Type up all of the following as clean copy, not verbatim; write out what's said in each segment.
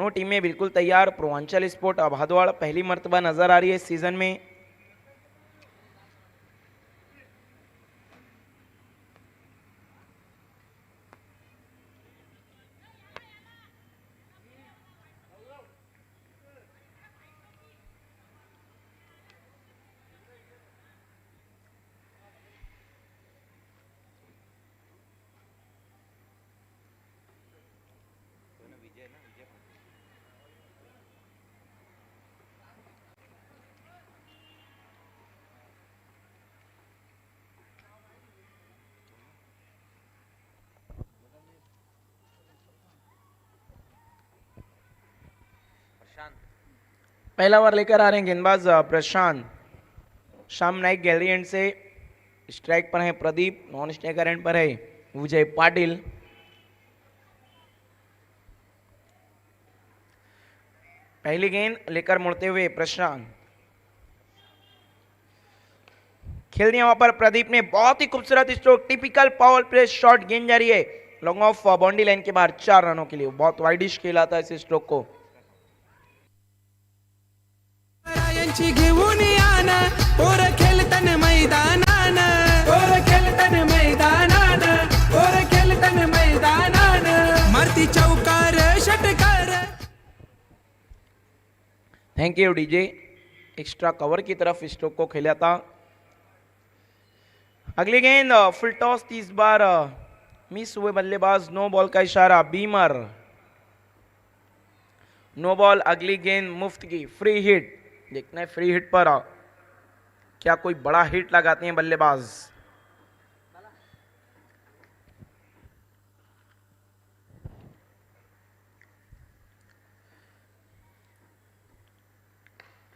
दोनों टीमें बिल्कुल तैयार। पूर्वांचल स्पोर्ट भादवाड़ पहली मर्तबा नजर आ रही है इस सीजन में। पहला ओवर लेकर आ रहे हैं गेंदबाज प्रशांत। शाम नाइक गैलरी एंड से स्ट्राइक पर है प्रदीप, नॉन स्ट्राइकर एंड पर है विजय पाटिल। पहली गेंद लेकर मुड़ते हुए प्रशांत, खेल दिया वहां पर प्रदीप ने, बहुत ही खूबसूरत stroke, typical power play shot, गेंद जा रही है लॉन्ग ऑफ बाउंड्री लाइन के बाहर 4 रनों के लिए। बहुत वाइडिश खेला था इस स्ट्रोक को। घेऊन यान पोर खेळतन मैदानान, पोर खेळतन मैदानान, पोर खेळतन मैदानान, मारती चौकार षटकार। Thank you DJ. Extra cover की तरफ स्ट्रोक को खेला था। अगली गेंद फुल टॉस, 30 बार मिस हुए बल्लेबाज, नो बॉल का इशारा, बीमर नो बॉल। अगली गेंद मुफ्त की फ्री हिट, देखना है फ्री हिट पर क्या कोई बड़ा हिट लगाते हैं बल्लेबाज।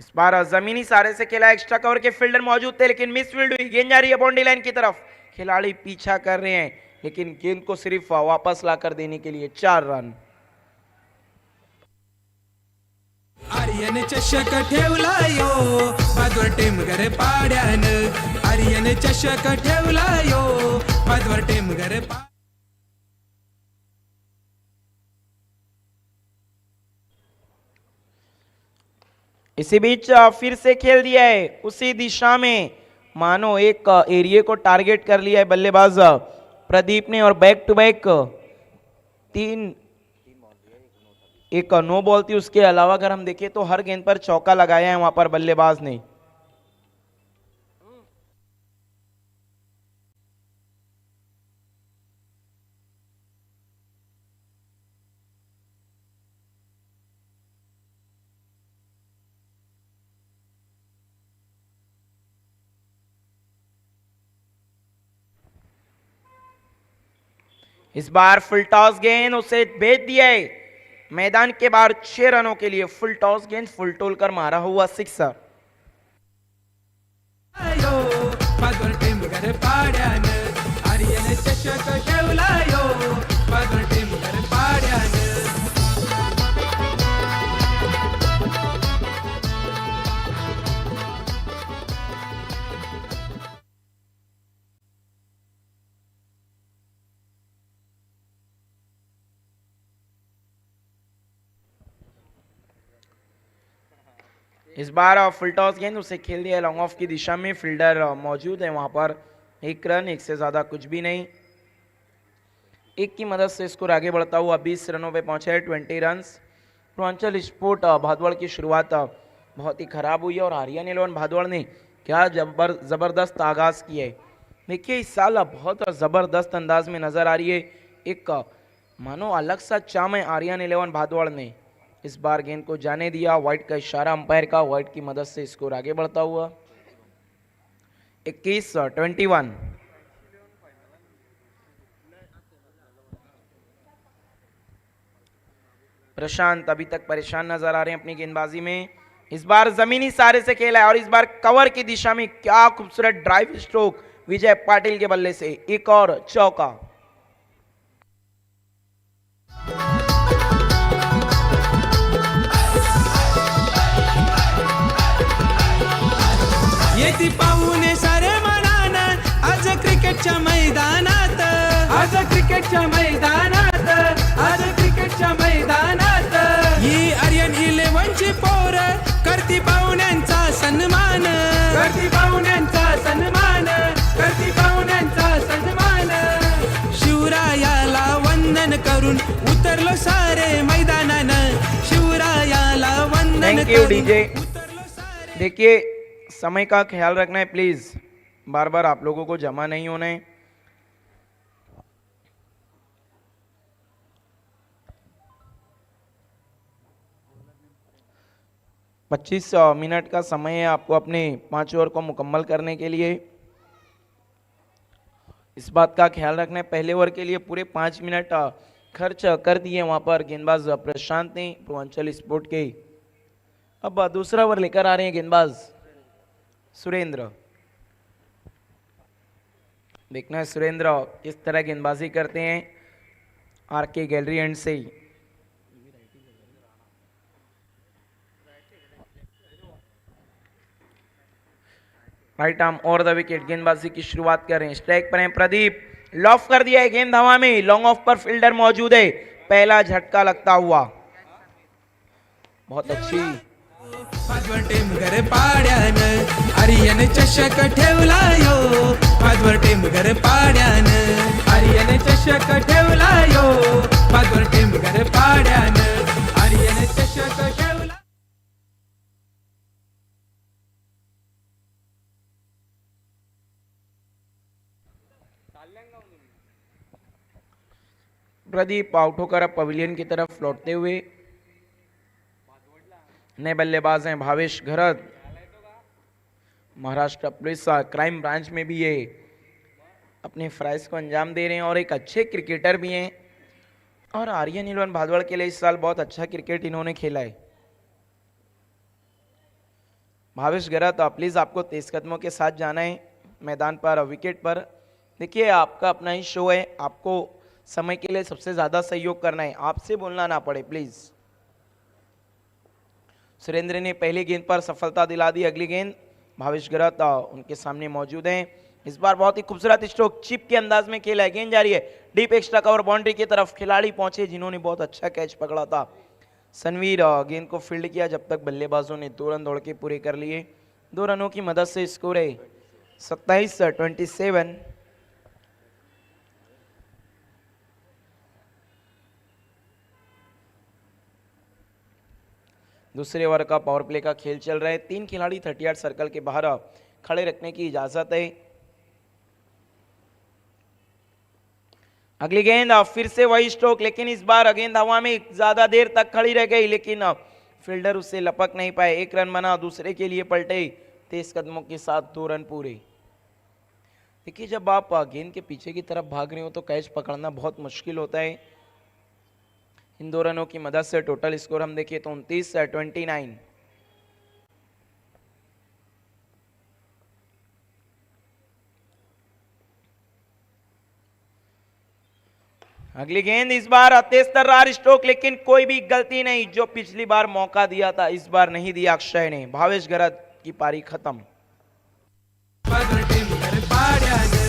इस बार जमीनी सारे से खेला, एक्स्ट्रा कवर के फील्डर मौजूद थे लेकिन मिस फील्ड हुई। गेंद जा रही है बाउंड्री लाइन की तरफ, खिलाड़ी पीछा कर रहे हैं लेकिन गेंद को सिर्फ वापस लाकर देने के लिए 4 रन। आर्यन चषक ठेवला यो बादवर टेमगर पाड्यान, आर्यन चषक ठेवला यो बादवर टेमगर पा। इसी बीच फिर से खेल दिया है उसी दिशा में, मानो एक एरिया को टारगेट कर लिया है बल्लेबाज प्रदीप ने, और बैक टू बैक 3 एक नो बॉल थी। उसके अलावा अगर हम देखें तो हर गेंद पर चौका लगाया है वहां पर बल्लेबाज ने। इस बार फुल टॉस गेंद उसे भेज दिया है मैदान के बाहर 6 रनों के लिए। फुल टॉस गेंद फुल टोल कर मारा हुआ सिक्सर। इस बार फुल टॉस गेंद उसे खेल दिया लॉन्ग ऑफ की दिशा में, फील्डर मौजूद है वहां पर। 1 रन, 1 से ज्यादा कुछ भी नहीं। 1 की मदद से स्कोर आगे बढ़ता हुआ 20 रनों पे पहुंचा है, 20 रन। पूर्वांचल स्पोर्ट भादवाड़ की शुरुआत बहुत ही खराब हुई है और आर्यन 11 भादवाड़ ने क्या जबरदस्त आगाज किया है। देखिए इस साल बहुत जबरदस्त अंदाज में नजर आ रही है, एक मानो अलग सा चाम है आर्यन 11 भादवाड़ ने। इस बार गेंद को जाने दिया, वाइड का इशारा अंपायर का, वाइड की मदद से स्कोर आगे बढ़ता हुआ 21-21। प्रशांत अभी तक परेशान नजर आ रहे हैं अपनी गेंदबाजी में। इस बार जमीनी सारे से खेला है और इस बार कवर की दिशा में क्या खूबसूरत ड्राइव स्ट्रोक विजय पाटिल के बल्ले से, एक और चौका। येती पाहुणे सारे मनान आज क्रिकेटच्या मैदानात, आज क्रिकेटच्या मैदानात, आज क्रिकेटच्या मैदानात, ही उतरलो सारे मैदानानं शिवरायाला वंदन थैंक यू करू. डीजे. उतरलो सारे देखिए समय का ख्याल रखना है प्लीज, बार बार आप लोगों को जमा नहीं होना है. पच्चीस मिनट का समय है आपको अपने 5 ओवर को मुकम्मल करने के लिए. इस बात का ख्याल रखना है, पहले ओवर के लिए पूरे 5 मिनट खर्च कर दिए वहां पर गेंदबाज प्रशांत ने पूर्वांचल स्पोर्ट के. अब दूसरा ओवर लेकर आ रहे हैं गेंदबाज सुरेंद्र. देखना है सुरेंद्र किस तरह गेंदबाजी करते हैं आर के गैलरी एंड से. राइट आर्म और द विकेट, गेंदबाजी की शुरुआत कर रहे हैं. स्ट्राइक पर हैं प्रदीप, लॉफ कर दिया है गेंद हवा में, लॉन्ग ऑफ पर फील्डर मौजूद है. पहला झटका लगता हुआ, बहुत अच्छी. पाचवर टेमघर पाड्यानं आर्यन चषक ठेवला यो. पाचवर टेमघर पाड्यानं आर्यन चषक ठेवला यो. पाचवर टेमघर पाड्यानं आर्यन चषक ठेवला. प्रदीप आउट होकर अब पवेलियन की तरफ लौटते हुए. नए बल्लेबाज हैं भावेश घरत, महाराष्ट्र पुलिस क्राइम ब्रांच में भी ये अपने फ्राइज को अंजाम दे रहे हैं और एक अच्छे क्रिकेटर भी हैं. और आर्यन नीलवन भादवड़ के लिए इस साल बहुत अच्छा क्रिकेट इन्होंने खेला है. भावेश घरत प्लीज आपको तेज कदमों के साथ जाना है मैदान पर, विकेट पर. देखिए आपका अपना ही शो है, आपको समय के लिए सबसे ज्यादा सहयोग करना है, आपसे बोलना ना पड़े प्लीज. सुरेंद्र ने पहली गेंद पर सफलता दिला दी. अगली गेंद भावेश घरत उनके सामने मौजूद हैं. इस बार बहुत ही खूबसूरत स्ट्रोक चिप के अंदाज में खेला है. गेंद जा रही है डीप एक्स्ट्रा कवर बाउंड्री की तरफ. खिलाड़ी पहुंचे जिन्होंने बहुत अच्छा कैच पकड़ा था. सनवीर गेंद को फील्ड किया जब तक बल्लेबाजों ने 2 रन दौड़ के पूरे कर लिए. 2 रनों की मदद से स्कोर है 27-27. दूसरे ओवर का पावर प्ले का खेल चल रहा है. 3 खिलाड़ी 38 सर्कल के बाहर खड़े रखने की इजाजत है. अगली गेंद फिर से वही स्ट्रोक, लेकिन इस बार गेंद हवा में ज्यादा देर तक खड़ी रह गई, लेकिन फील्डर उससे लपक नहीं पाए. 1 रन बना, दूसरे के लिए पलटे तेज कदमों के साथ. 2 रन पूरे. देखिए जब आप गेंद के पीछे की तरफ भाग रहे हो तो कैच पकड़ना बहुत मुश्किल होता है. इन 2 रनों की मदद से टोटल स्कोर हम देखें तो 29-29. अगली गेंद इस बार तेज तर्रार स्ट्रोक, लेकिन कोई भी गलती नहीं. जो पिछली बार मौका दिया था इस बार नहीं दिया अक्षय ने. भावेश घरत की पारी खत्म. पाचवर टेमघर पाड्यानं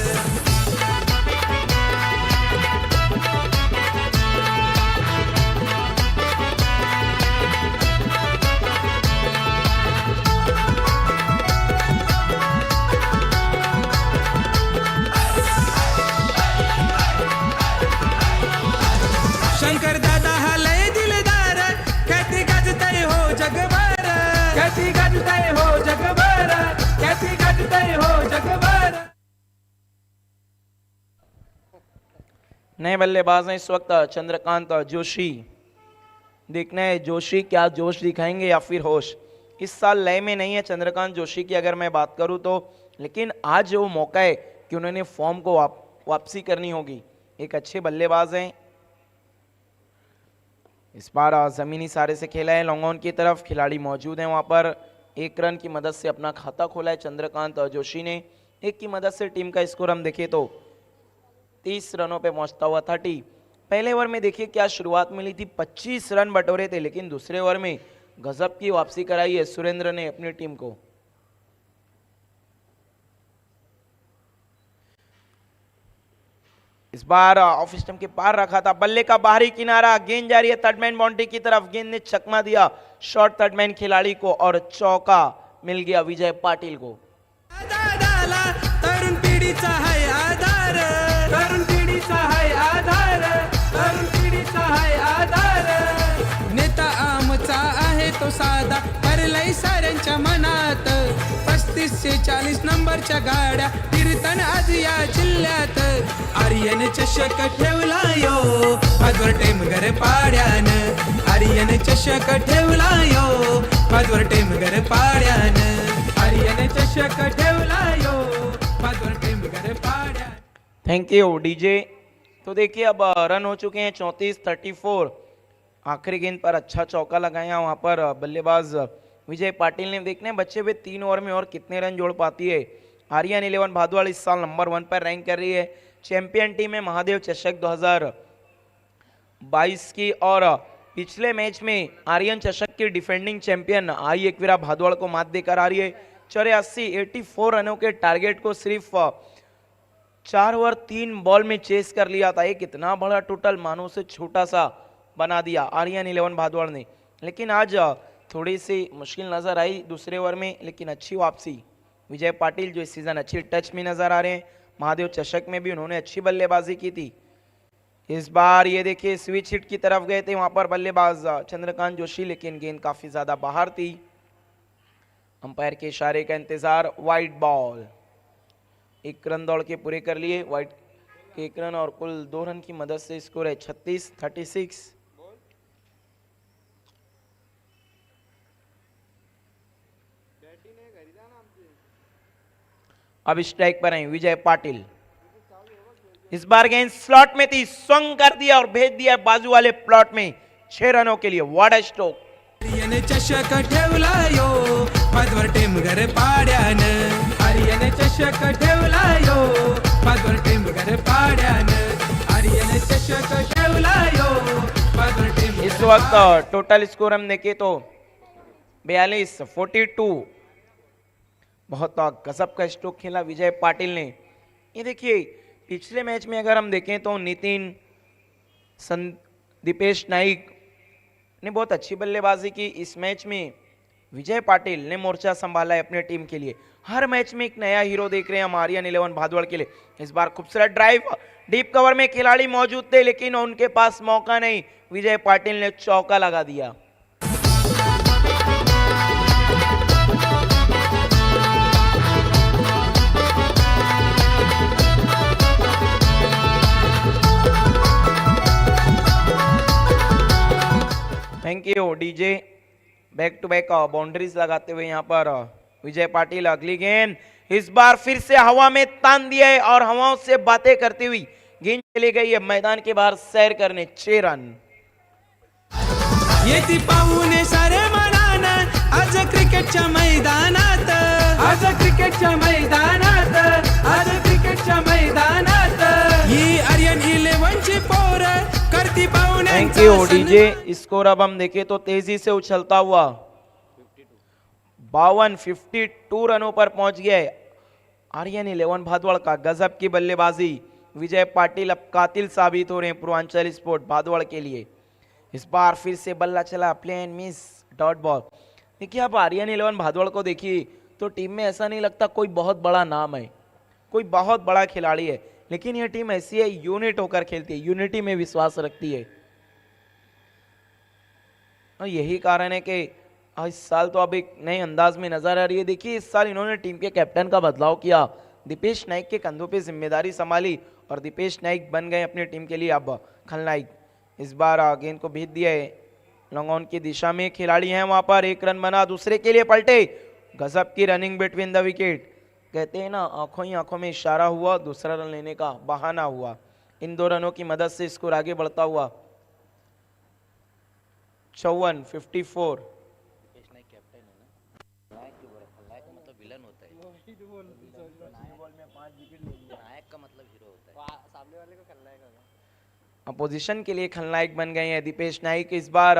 शंकर दादा हा लय दिलदार. ख्याती गाजतय हो जगभर. ख्याती गाजतय हो जगभर. ख्याती गाजतय हो जगभर. नए बल्लेबाज हैं इस वक्त चंद्रकांत जोशी. देखना है जोशी क्या जोश दिखाएंगे या फिर होश. इस साल लय में नहीं है चंद्रकांत जोशी की अगर मैं बात करूं तो, लेकिन आज वो मौका है कि उन्होंने फॉर्म को वापसी करनी होगी. एक अच्छे बल्लेबाज हैं. इस बार जमीनी सारे से खेला है. लॉन्ग ऑन की तरफ खिलाड़ी मौजूद हैं वहां पर. 1 रन की मदद से अपना खाता खोला है चंद्रकांत जोशी ने. 1 की मदद से टीम का स्कोर हम देखें तो 30 रनों पे पहुंचता हुआ 30. पहले ओवर में देखिए क्या शुरुआत मिली थी, 25 रन बटोरे थे, लेकिन दूसरे ओवर में गजब की वापसी कराई है सुरेंद्र ने अपनी टीम को. इस बार ऑफ स्टंप के पार रखा था, बल्ले का बाहरी किनारा. गेंद जा रही है थर्ड मैन बाउंड्री की तरफ. गेंद ने चकमा दिया शॉर्ट थर्ड मैन खिलाड़ी को और चौका मिल गया विजय पाटिल को. दादाला तरुण पिढीचा हाय आधार. तरुण पिढीचा हाय आधार. तरुण पिढीचा हाय आधार. तो साधा भरलंय साऱ्यांच्या मनात 3540 नंबरच्या गाड्या कीर्तन आज या जिल्ह्यात आर्यन चषक ठेवला यो माझवर टेमघर पाड्यान आर्यन चषक ठेवला यो माझवर टेमघर पाड्यान आर्यन चषक ठेवला यो माझवर टेमघर पाड्यान। Thank you DJ. तो देखिए अब रन हो चुके हैं 34-34। आखिरी गेंद पर अच्छा चौका लगाया वहां पर बल्लेबाज विजय पाटिल ने। देखने बच्चे हुए 3 ओवर में और कितने रन जोड़ पाती है। आर्यन 11 भादवाड़ इस साल नंबर 1 पर रैंक कर रही है। चैंपियन टीम है महादेव चषक 2022 की और पिछले मैच में आर्यन चषक की डिफेंडिंग चैंपियन आई एकवीरा भादवाड़ को मात देकर आ रही है। 84 रनों के टारगेट को सिर्फ 4 ओवर 3 बॉल में चेस कर लिया था। एक इतना बड़ा टोटल मानो से छोटा सा बना दिया आर्यन 11 भादवाड़ ने। लेकिन आज थोड़ी सी मुश्किल नजर आई दूसरे ओवर में, लेकिन अच्छी वापसी विजय पाटिल जो इस सीजन अच्छी टच में नजर आ रहे हैं। महादेव चषक में भी उन्होंने अच्छी बल्लेबाजी की थी। इस बार ये देखिए स्विच हिट की तरफ गए थे वहां पर बल्लेबाज चंद्रकांत जोशी, लेकिन गेंद काफी ज्यादा बाहर थी। अंपायर के इशारे का इंतजार। वाइड बॉल, 1 रन दौड़ के पूरे कर लिए। वाइड के 1 रन और कुल 2 रन की मदद से स्कोर है 36-36। अब स्ट्राइक पर हैं विजय पाटिल। इस बार गेंद स्लॉट में थी, स्विंग कर दिया और भेज दिया बाजू वाले प्लॉट में 6 रनों के लिए। What a stroke. आर्यन चषक ठेवला यो माझवर टेमघर पाड्यान आर्यन चषक ठेवला यो माझवर टेमघर पाड्यान आर्यन चषक ठेवला यो माझवर टेमघर। इस वक्त टोटल स्कोर हम देखें तो 42-42। बहुत गजब का स्ट्रोक खेला विजय पाटिल ने। ये देखिए पिछले मैच में अगर हम देखें तो नितिन दीपेश नाइक ने बहुत अच्छी बल्लेबाजी की। इस मैच में विजय पाटिल ने मोर्चा संभाला है अपने टीम के लिए। हर मैच में एक नया हीरो देख रहे हैं हम आर्यन 11 भादवाड़ के लिए। इस बार खूबसूरत ड्राइव, डीप कवर में खिलाड़ी मौजूद थे लेकिन उनके पास मौका नहीं। विजय पाटिल ने चौका लगा दिया। Thank you DJ. Back to back boundaries लगाते हुए यहां पर विजय पाटिल। अगली गेंद इस बार फिर से हवा में तान दिया है और हवाओं से बातें करती हुई गेंद चली गई है मैदान के बाहर सैर करने। 6 रन। येती पाहुणे सारे मनान आज क्रिकेटच्या मैदानात आज क्रिकेटच्या मैदानात आज क्रिकेटच्या मैदानात ही आर्यन 11 ची पोर करती पाहुणे। Thank you DJ. स्कोर अब हम देखें तो तेजी से उछलता हुआ 52 रनों पर पहुंच गया है आर्यन 11 भादवाड़ का। गजब की बल्लेबाजी। विजय पाटिल अब कातिल साबित हो रहे हैं पूर्वांचल स्पोर्ट भादवाड़ के लिए। इस बार फिर से बल्ला चला, play and miss, dot ball. देखिए आप आर्यन 11 भादवाड़ को देखिए तो टीम में ऐसा नहीं लगता कोई बहुत बड़ा नाम है, कोई बहुत बड़ा खिलाड़ी है, लेकिन यह टीम ऐसी है यूनिट होकर खेलती है, यूनिटी में विश्वास रखती है। और यही कारण है कि इस साल तो अब एक नए अंदाज में नजर आ रही है। देखिए इस साल इन्होंने टीम के कैप्टन का बदलाव किया, दीपेश नाइक के कंधों पे जिम्मेदारी संभाली और दीपेश नाइक बन गए अपनी टीम के लिए अब खलनायक। इस बार गेंद को भेज दिया है लॉन्ग ऑन की दिशा में। खिलाड़ी हैं वहां पर, 1 रन बना, दूसरे के लिए पलटे। गजब की रनिंग बिटवीन द विकेट। कहते हैं ना आंखों ही आंखों में इशारा हुआ, दूसरा रन लेने का बहाना हुआ। इन 2 रनों की मदद से स्कोर आगे बढ़ता हुआ 54-54। अपोजिशन के लिए खलनायक बन गए हैं दीपेश नाइक। इस बार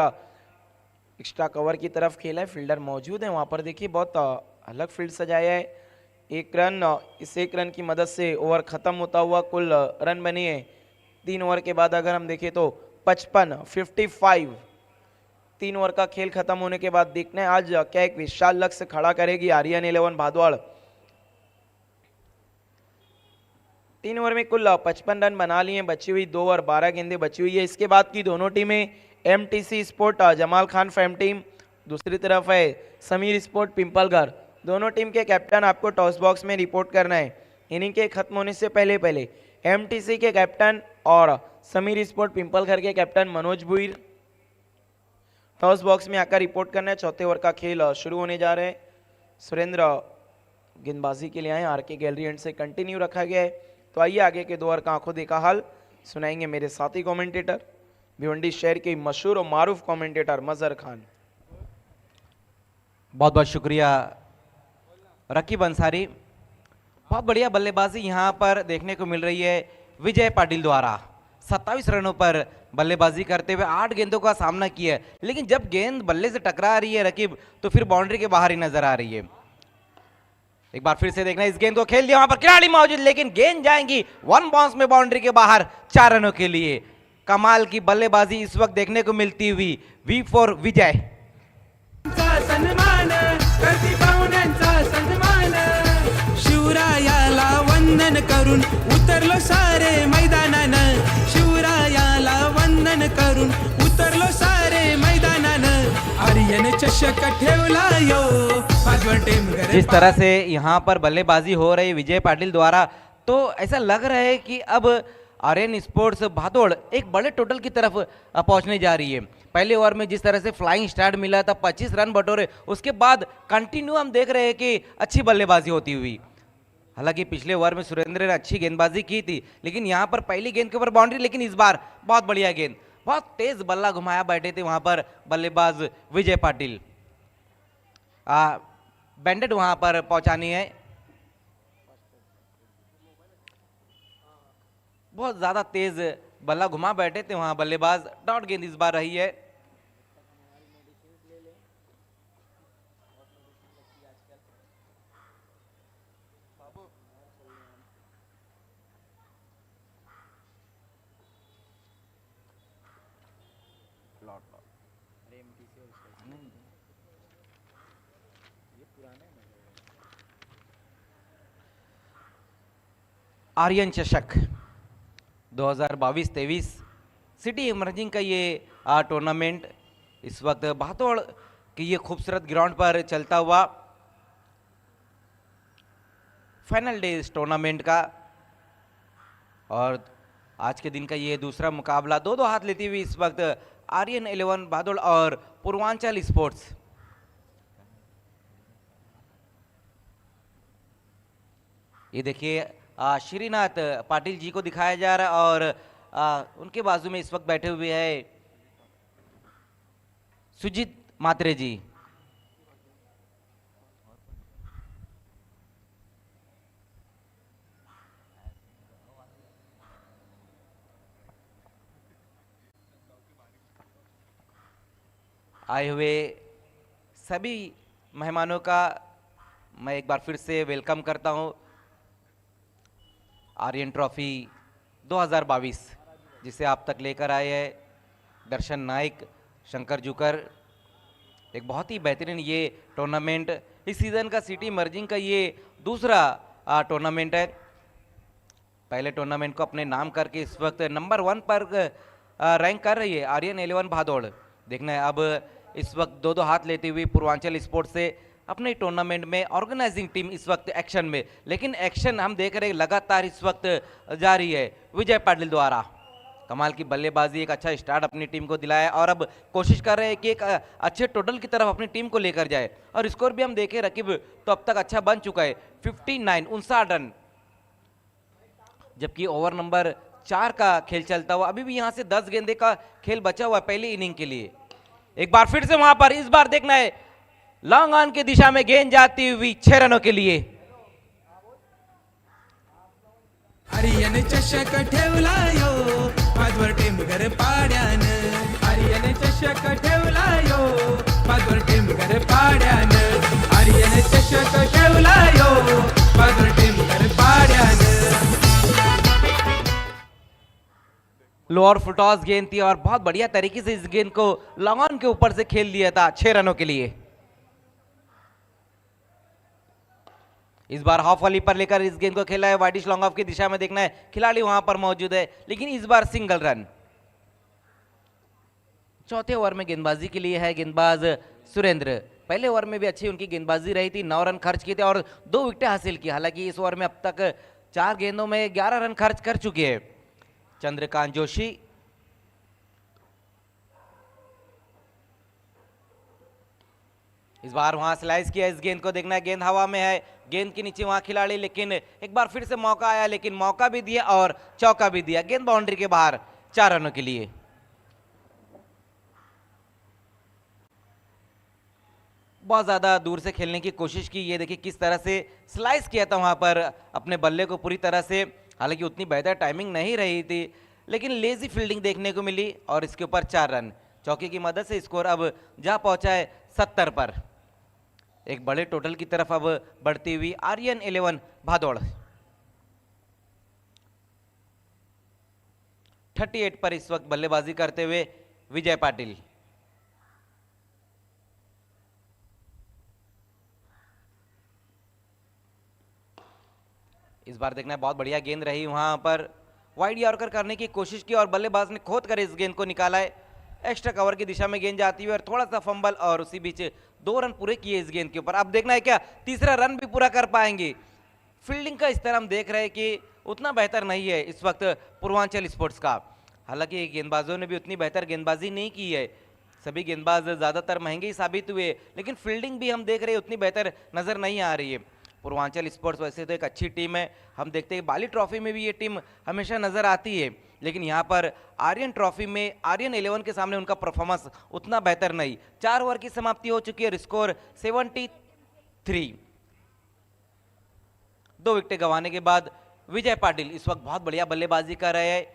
एक्स्ट्रा कवर की तरफ खेला है, फील्डर मौजूद है वहां पर। देखिए बहुत अलग फील्ड सजाया है। 1 रन, इस 1 रन की मदद से ओवर खत्म होता हुआ कुल रन बने हैं 3 ओवर के बाद अगर हम देखें तो 55 3 ओवर का खेल खत्म होने के बाद देखना है आज क्या एक विशाल लक्ष्य खड़ा करेगी आर्यन 11 भादवाड़। 3 ओवर में कुल 55 रन बना लिए, बची हुई 2 ओवर 12 गेंदें बची हुई है। इसके बाद की दोनों टीमें MTC sport Jamal Khan fam team दूसरी तरफ है समीर स्पोर्ट पिंपलघर। दोनों टीम के कैप्टन आपको टॉस बॉक्स में रिपोर्ट करना है। इनिंग के खत्म होने से पहले पहले एमटीसी के कैप्टन और समीर स्पोर्ट पिंपलघर के captain Manoj Bhuir toss box में आकर रिपोर्ट करना है। चौथे ओवर का खेल शुरू होने जा रहे हैं। सुरेंद्र गेंदबाजी के लिए आए, आर के गैलरी एंड से कंटिन्यू रखा गया है। तो आइए आगे के 2 ओवर का आंखों देखा हाल सुनाएंगे मेरे साथी कमेंटेटर भिवंडी शहर के मशहूर और मारूफ कमेंटेटर मजहर खान। बहुत बहुत शुक्रिया रकीब अंसारी। बहुत बढ़िया बल्लेबाजी यहाँ पर देखने को मिल रही है विजय पाटिल द्वारा। 27 रनों पर बल्लेबाजी करते हुए 8 गेंदों का सामना किया है, लेकिन जब गेंद बल्ले से टकरा रही है रकीब तो फिर बाउंड्री के बाहर ही नजर आ रही है। एक बार फिर से देखना, इस गेंद को खेल दिया, वहां पर खिलाड़ी मौजूद, लेकिन गेंद जाएंगी 1 बाउंस में बाउंड्री के बाहर 4 रनों के लिए। कमाल की बल्लेबाजी इस वक्त देखने को मिलती हुई वी फॉर विजय। सन्मान करती पाहुण्यांचा सन्मान, शिवरायाला वंदन करून उतरलो सारे मैदानानं, शिवरायाला वंदन करून उतरलो सारे मैदानानं, आर्यन चषक ठेवला यो पाचवर टीम घर। जिस तरह से यहाँ पर बल्लेबाजी हो रही विजय पाटिल द्वारा, तो ऐसा लग रहा है कि अब आर्यन स्पोर्ट्स भादोड़ एक बड़े टोटल की तरफ पहुंचने जा रही है। पहले ओवर में जिस तरह से फ्लाइंग स्टार्ट मिला था, 25 रन बटोरे, उसके बाद कंटिन्यू हम देख रहे हैं कि अच्छी बल्लेबाजी होती हुई। हालांकि पिछले ओवर में सुरेंद्र ने अच्छी गेंदबाजी की थी, लेकिन यहाँ पर पहली गेंद के ऊपर बाउंड्री, लेकिन इस बार बहुत बढ़िया गेंद, बहुत तेज बल्ला घुमाया बैठे थे वहां पर बल्लेबाज विजय पाटिल। बैंडेड वहां पर पहुंचानी है, बहुत ज्यादा तेज बल्ला घुमा बैठे थे वहां बल्लेबाज। डॉट गेंद इस बार रही है। आर्यन चषक 2022-23 सिटी इमर्जिंग का ये टूर्नामेंट इस वक्त भादोड़ की ये खूबसूरत ग्राउंड पर चलता हुआ फाइनल डे इस टूर्नामेंट का, और आज के दिन का ये दूसरा मुकाबला 2-2 हाथ लेती हुई इस वक्त आर्यन 11 भादोड़ और पूर्वांचल स्पोर्ट्स। ये देखिए श्रीनाथ पाटिल जी को दिखाया जा रहा है, और उनके बाजू में इस वक्त बैठे हुए हैं सुजीत मात्रे जी। आए हुए सभी मेहमानों का मैं एक बार फिर से वेलकम करता हूं। आर्यन ट्रॉफी 2022 जिसे आप तक लेकर आए हैं दर्शन नाइक, शंकर जुकर। एक बहुत ही बेहतरीन ये टूर्नामेंट, इस सीज़न का सिटी मर्जिंग का ये दूसरा टूर्नामेंट है। पहले टूर्नामेंट को अपने नाम करके इस वक्त नंबर 1 पर रैंक कर रही है आर्यन 11 भादोड़। देखना है अब इस वक्त 2-2 हाथ लेते हुए पूर्वांचल स्पोर्ट्स से अपने टूर्नामेंट में ऑर्गेनाइजिंग टीम इस वक्त एक्शन में, लेकिन एक्शन हम देख रहे हैं लगातार इस वक्त जारी है विजय पाटिल द्वारा। कमाल की बल्लेबाजी, एक अच्छा स्टार्ट अपनी टीम को दिलाया, और अब कोशिश कर रहे हैं कि एक अच्छे टोटल की तरफ अपनी टीम को लेकर जाए। और स्कोर भी हम देखें रकीब तो अब तक अच्छा बन चुका है, 59 रन, जबकि ओवर नंबर 4 का खेल चलता हुआ अभी भी यहां से 10 गेंदे का खेल बचा हुआ है पहली इनिंग के लिए। एक बार फिर से वहां पर इस बार देखना है लॉन्ग ऑन की दिशा में गेंद जाती हुई 6 रनों के लिए। आर्यन चषक ठेवला यो पाचवर टीम घर पाड्यानं, आर्यन चषक ठेवला यो पाचवर टीम घर पाड्यानं, आर्यन चषक ठेवला यो पाचवर टीम घर पाड्यानं। लोअर फुटॉस गेंद थी और बहुत बढ़िया तरीके से इस गेंद को लॉन्ग ऑन के ऊपर से खेल दिया था 6 रनों के लिए। इस बार हाफ वाली पर लेकर इस गेंद को खेला है, वाइडिश लॉन्ग ऑफ की दिशा में। देखना है खिलाड़ी वहां पर मौजूद है, लेकिन इस बार सिंगल रन। चौथे ओवर में गेंदबाजी के लिए है गेंदबाज सुरेंद्र। पहले ओवर में भी अच्छी उनकी गेंदबाजी रही थी, 9 रन खर्च किए थे और 2 विकेटें हासिल की। हालांकि इस ओवर में अब तक 4 गेंदों में 11 रन खर्च कर चुके हैं चंद्रकांत जोशी। इस बार वहां स्लाइस किया, इस गेंद को देखना है, गेंद हवा में है, गेंद के नीचे वहां खिलाड़ी, लेकिन एक बार फिर से मौका आया, लेकिन मौका भी दिया और चौका भी दिया। गेंद बाउंड्री के बाहर 4 रनों के लिए। बहुत ज्यादा दूर से खेलने की कोशिश की, ये देखिए किस तरह से स्लाइस किया था वहां पर अपने बल्ले को पूरी तरह से। हालांकि उतनी बेहतर टाइमिंग नहीं रही थी, लेकिन लेजी फील्डिंग देखने को मिली और इसके ऊपर 4 रन। चौके की मदद से स्कोर अब जा पहुंचा है 70 पर। एक बड़े टोटल की तरफ अब बढ़ती हुई आर्यन 11 भादौड़। 38 पर इस वक्त बल्लेबाजी करते हुए विजय पाटिल। इस बार देखना है, बहुत बढ़िया गेंद रही वहां पर, वाइड यॉर्कर करने की कोशिश की और बल्लेबाज ने खोद कर इस गेंद को निकाला है। एक्स्ट्रा कवर की दिशा में गेंद जाती हुई और थोड़ा सा फंबल और उसी बीच 2 रन पूरे किए इस गेंद के ऊपर। अब देखना है क्या तीसरा रन भी पूरा कर पाएंगे। फील्डिंग का स्तर हम देख रहे हैं कि उतना बेहतर नहीं है इस वक्त पूर्वांचल स्पोर्ट्स का। हालांकि गेंदबाजों ने भी उतनी बेहतर गेंदबाजी नहीं की है, सभी गेंदबाज ज़्यादातर महंगे ही साबित हुए, लेकिन फील्डिंग भी हम देख रहे हैं उतनी बेहतर नज़र नहीं आ रही है। पूर्वांचल स्पोर्ट्स वैसे तो एक अच्छी टीम है, हम देखते हैं बाली ट्रॉफी में भी ये टीम हमेशा नज़र आती है, लेकिन यहाँ पर आर्यन ट्रॉफी में आर्यन 11 के सामने उनका परफॉर्मेंस उतना बेहतर नहीं। 4 ओवर की समाप्ति हो चुकी है और स्कोर 73। 2 विकेट गंवाने के बाद विजय पाटिल इस वक्त बहुत बढ़िया बल्लेबाजी कर रहे हैं,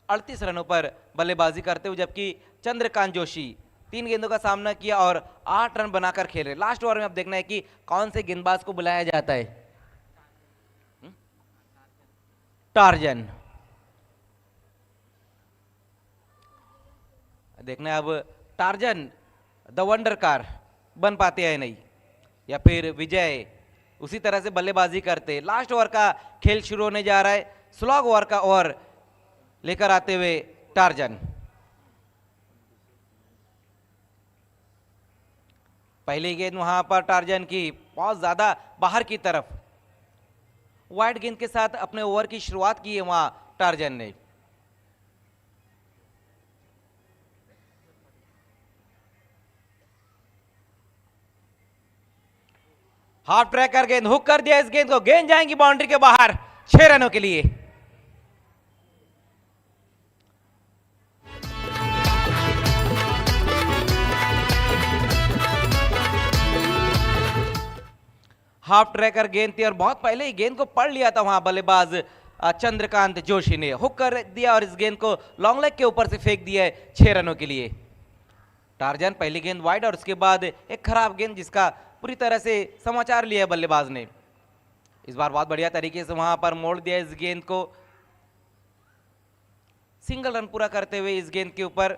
38 रनों पर बल्लेबाजी करते हुए, जबकि चंद्रकांत जोशी 3 गेंदों का सामना किया और 8 रन बनाकर खेले। लास्ट ओवर में अब देखना है कि कौन से गेंदबाज को बुलाया जाता है। टार्जन। देखना है अब टार्जन द वंडर कार बन पाते हैं नहीं, या फिर विजय उसी तरह से बल्लेबाजी करते। लास्ट ओवर का खेल शुरू होने जा रहा है, स्लॉग ओवर का ओवर लेकर आते हुए टार्जन। पहली गेंद वहां पर टार्जन की बहुत ज्यादा बाहर की तरफ, वाइड गेंद के साथ अपने ओवर की शुरुआत की है वहां टार्जन ने। हाफ ट्रैकर गेंद, हुक कर दिया इस गेंद को, गेंद जाएंगी बाउंड्री के बाहर 6 रनों के लिए। हाफ ट्रैकर गेंद थी और बहुत पहले ही गेंद को पढ़ लिया था वहां बल्लेबाज चंद्रकांत जोशी ने, हुक कर दिया और इस गेंद को लॉन्ग लेग के ऊपर से फेंक दिया है 6 रनों के लिए। टार्जन पहली गेंद वाइड और उसके बाद एक खराब गेंद जिसका पूरी तरह से समाचार लिया है बल्लेबाज ने। इस बार बहुत बढ़िया तरीके से वहां पर मोड़ दिया इस गेंद को, सिंगल रन पूरा करते हुए इस गेंद के ऊपर।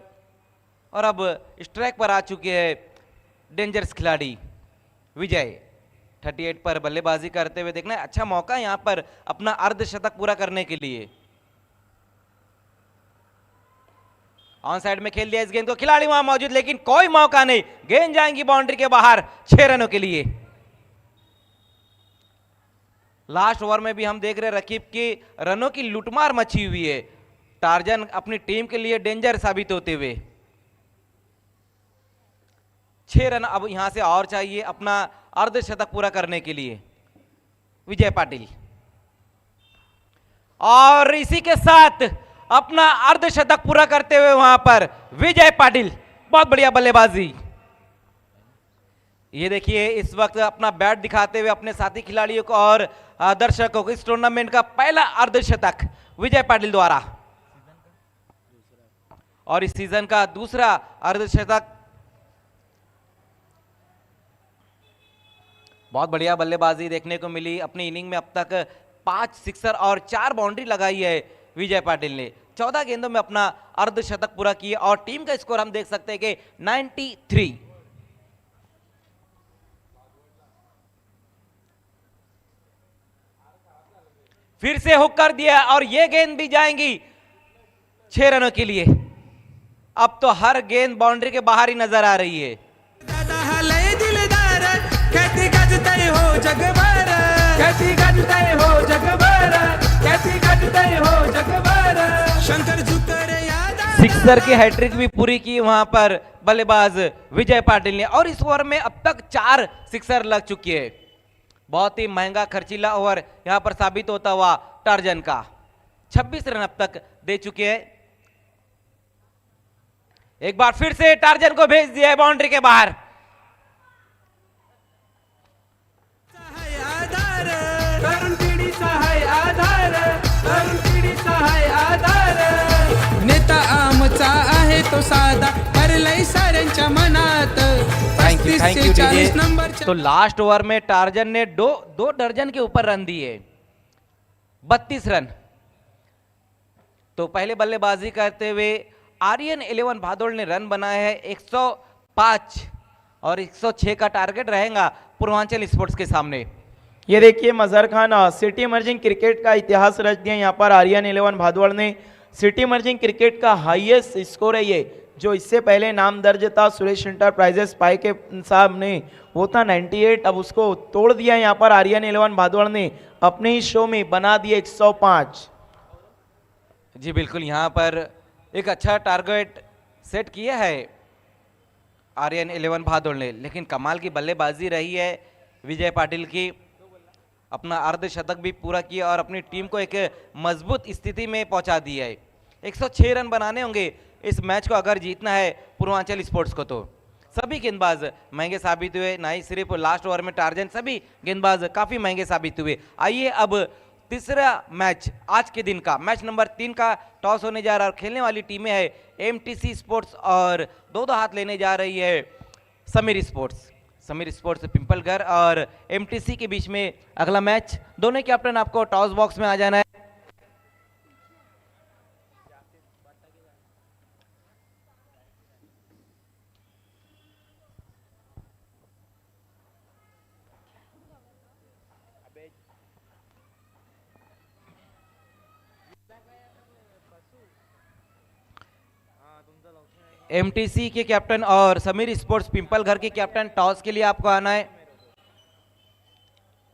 और अब स्ट्राइक पर आ चुके हैं डेंजरस खिलाड़ी विजय। 38 पर बल्लेबाजी करते हुए देखना है, अच्छा मौका यहां पर अपना अर्धशतक पूरा करने के लिए। ऑन साइड में खेल दिया इस गेंद को, खिलाड़ी वहां मौजूद लेकिन कोई मौका नहीं, गेंद जाएंगी बाउंड्री के बाहर 6 रनों के लिए। लास्ट ओवर में भी हम देख रहे रकीब की रनों की लुटमार मची हुई है, टार्जन अपनी टीम के लिए डेंजर साबित होते हुए। 6 रन अब यहां से और चाहिए अपना अर्धशतक पूरा करने के लिए विजय पाटिल, और इसी के साथ अपना अर्धशतक पूरा करते हुए वहां पर विजय पाटिल। बहुत बढ़िया बल्लेबाजी। ये देखिए इस वक्त अपना बैट दिखाते हुए अपने साथी खिलाड़ियों को और दर्शकों को इस टूर्नामेंट का पहला अर्धशतक विजय पाटिल द्वारा, और इस सीजन का दूसरा अर्धशतक। बहुत बढ़िया बल्लेबाजी देखने को मिली, अपनी इनिंग में अब तक 5 सिक्सर और 4 बाउंड्री लगाई है विजय पाटिल ने। 14 गेंदों में अपना अर्धशतक पूरा किया और टीम का स्कोर हम देख सकते हैं कि 93। फिर से हुक कर दिया और ये गेंद भी जाएंगी 6 रनों के लिए। अब तो हर गेंद बाउंड्री के बाहर ही नजर आ रही है। दादा हा लय दिलदार, ख्याती गाजतय हो जगभर, ख्याती गाजतय हो जगभर, ख्याती गाजतय हो जगभर, शंकर जुकर यादा सिक्सर की हैट्रिक भी पूरी की वहां पर बल्लेबाज विजय पाटिल ने, और इस ओवर में अब तक 4 सिक्सर लग चुकी है। बहुत ही महंगा खर्चीला ओवर यहां पर साबित होता हुआ टार्जन का। 26 रन अब तक दे चुके हैं। एक बार फिर से टार्जन को भेज दिया है बाउंड्री के बाहर। हाय आधार, तरुण पिढीचा हाय आधार, तरुण पिढीचा हाय आधार, नेता आमचा आहे तो साधा, भरलंय साऱ्यांच्या मनात, थैंक यू 35 से 40 DJ। नंबरच्या तो लास्ट ओवर में टार्जन ने दो दर्जन के ऊपर रन दिए, 32 रन। तो पहले बल्लेबाजी करते हुए आर्यन 11 भादोड़ ने रन बनाए हैं 105, और 106 का टारगेट रहेगा पूर्वांचल स्पोर्ट्स के सामने। ये देखिए मजहर खान सिटी इमर्जिंग क्रिकेट का इतिहास रच दिया यहाँ पर आर्यन 11 भादुड़ ने। सिटी इमर्जिंग क्रिकेट का हाईएस्ट स्कोर है ये, जो इससे पहले नाम दर्ज था सुरेश इंटरप्राइजेस पाई के सामने, वो था 98। अब उसको तोड़ दिया यहाँ पर आर्यन 11 भादुड़ ने, अपने ही शो में बना दिए 105। जी बिल्कुल, यहाँ पर एक अच्छा टारगेट सेट किया है आर्यन 11 भादोड़ ने, लेकिन कमाल की बल्लेबाजी रही है विजय पाटिल की। अपना अर्धशतक भी पूरा किया और अपनी टीम को एक मजबूत स्थिति में पहुंचा दिया है। 106 रन बनाने होंगे इस मैच को अगर जीतना है पूर्वांचल स्पोर्ट्स को। तो सभी गेंदबाज महंगे साबित हुए, ना ही सिर्फ लास्ट ओवर में टार्जन, सभी गेंदबाज काफ़ी महंगे साबित हुए। आइए अब तीसरा मैच आज के दिन का, मैच नंबर 3 का टॉस होने जा रहा है और खेलने वाली टीमें है एमटीसी स्पोर्ट्स और दो हाथ लेने जा रही है समीर स्पोर्ट्स। समीर स्पोर्ट्स पिंपलगढ़ और एमटीसी के बीच में अगला मैच। दोनों कैप्टन आपको टॉस बॉक्स में आ जाना है। एमटीसी के कैप्टन और समीर स्पोर्ट्स पिंपलगढ़ के कैप्टन टॉस के लिए आपको आना है।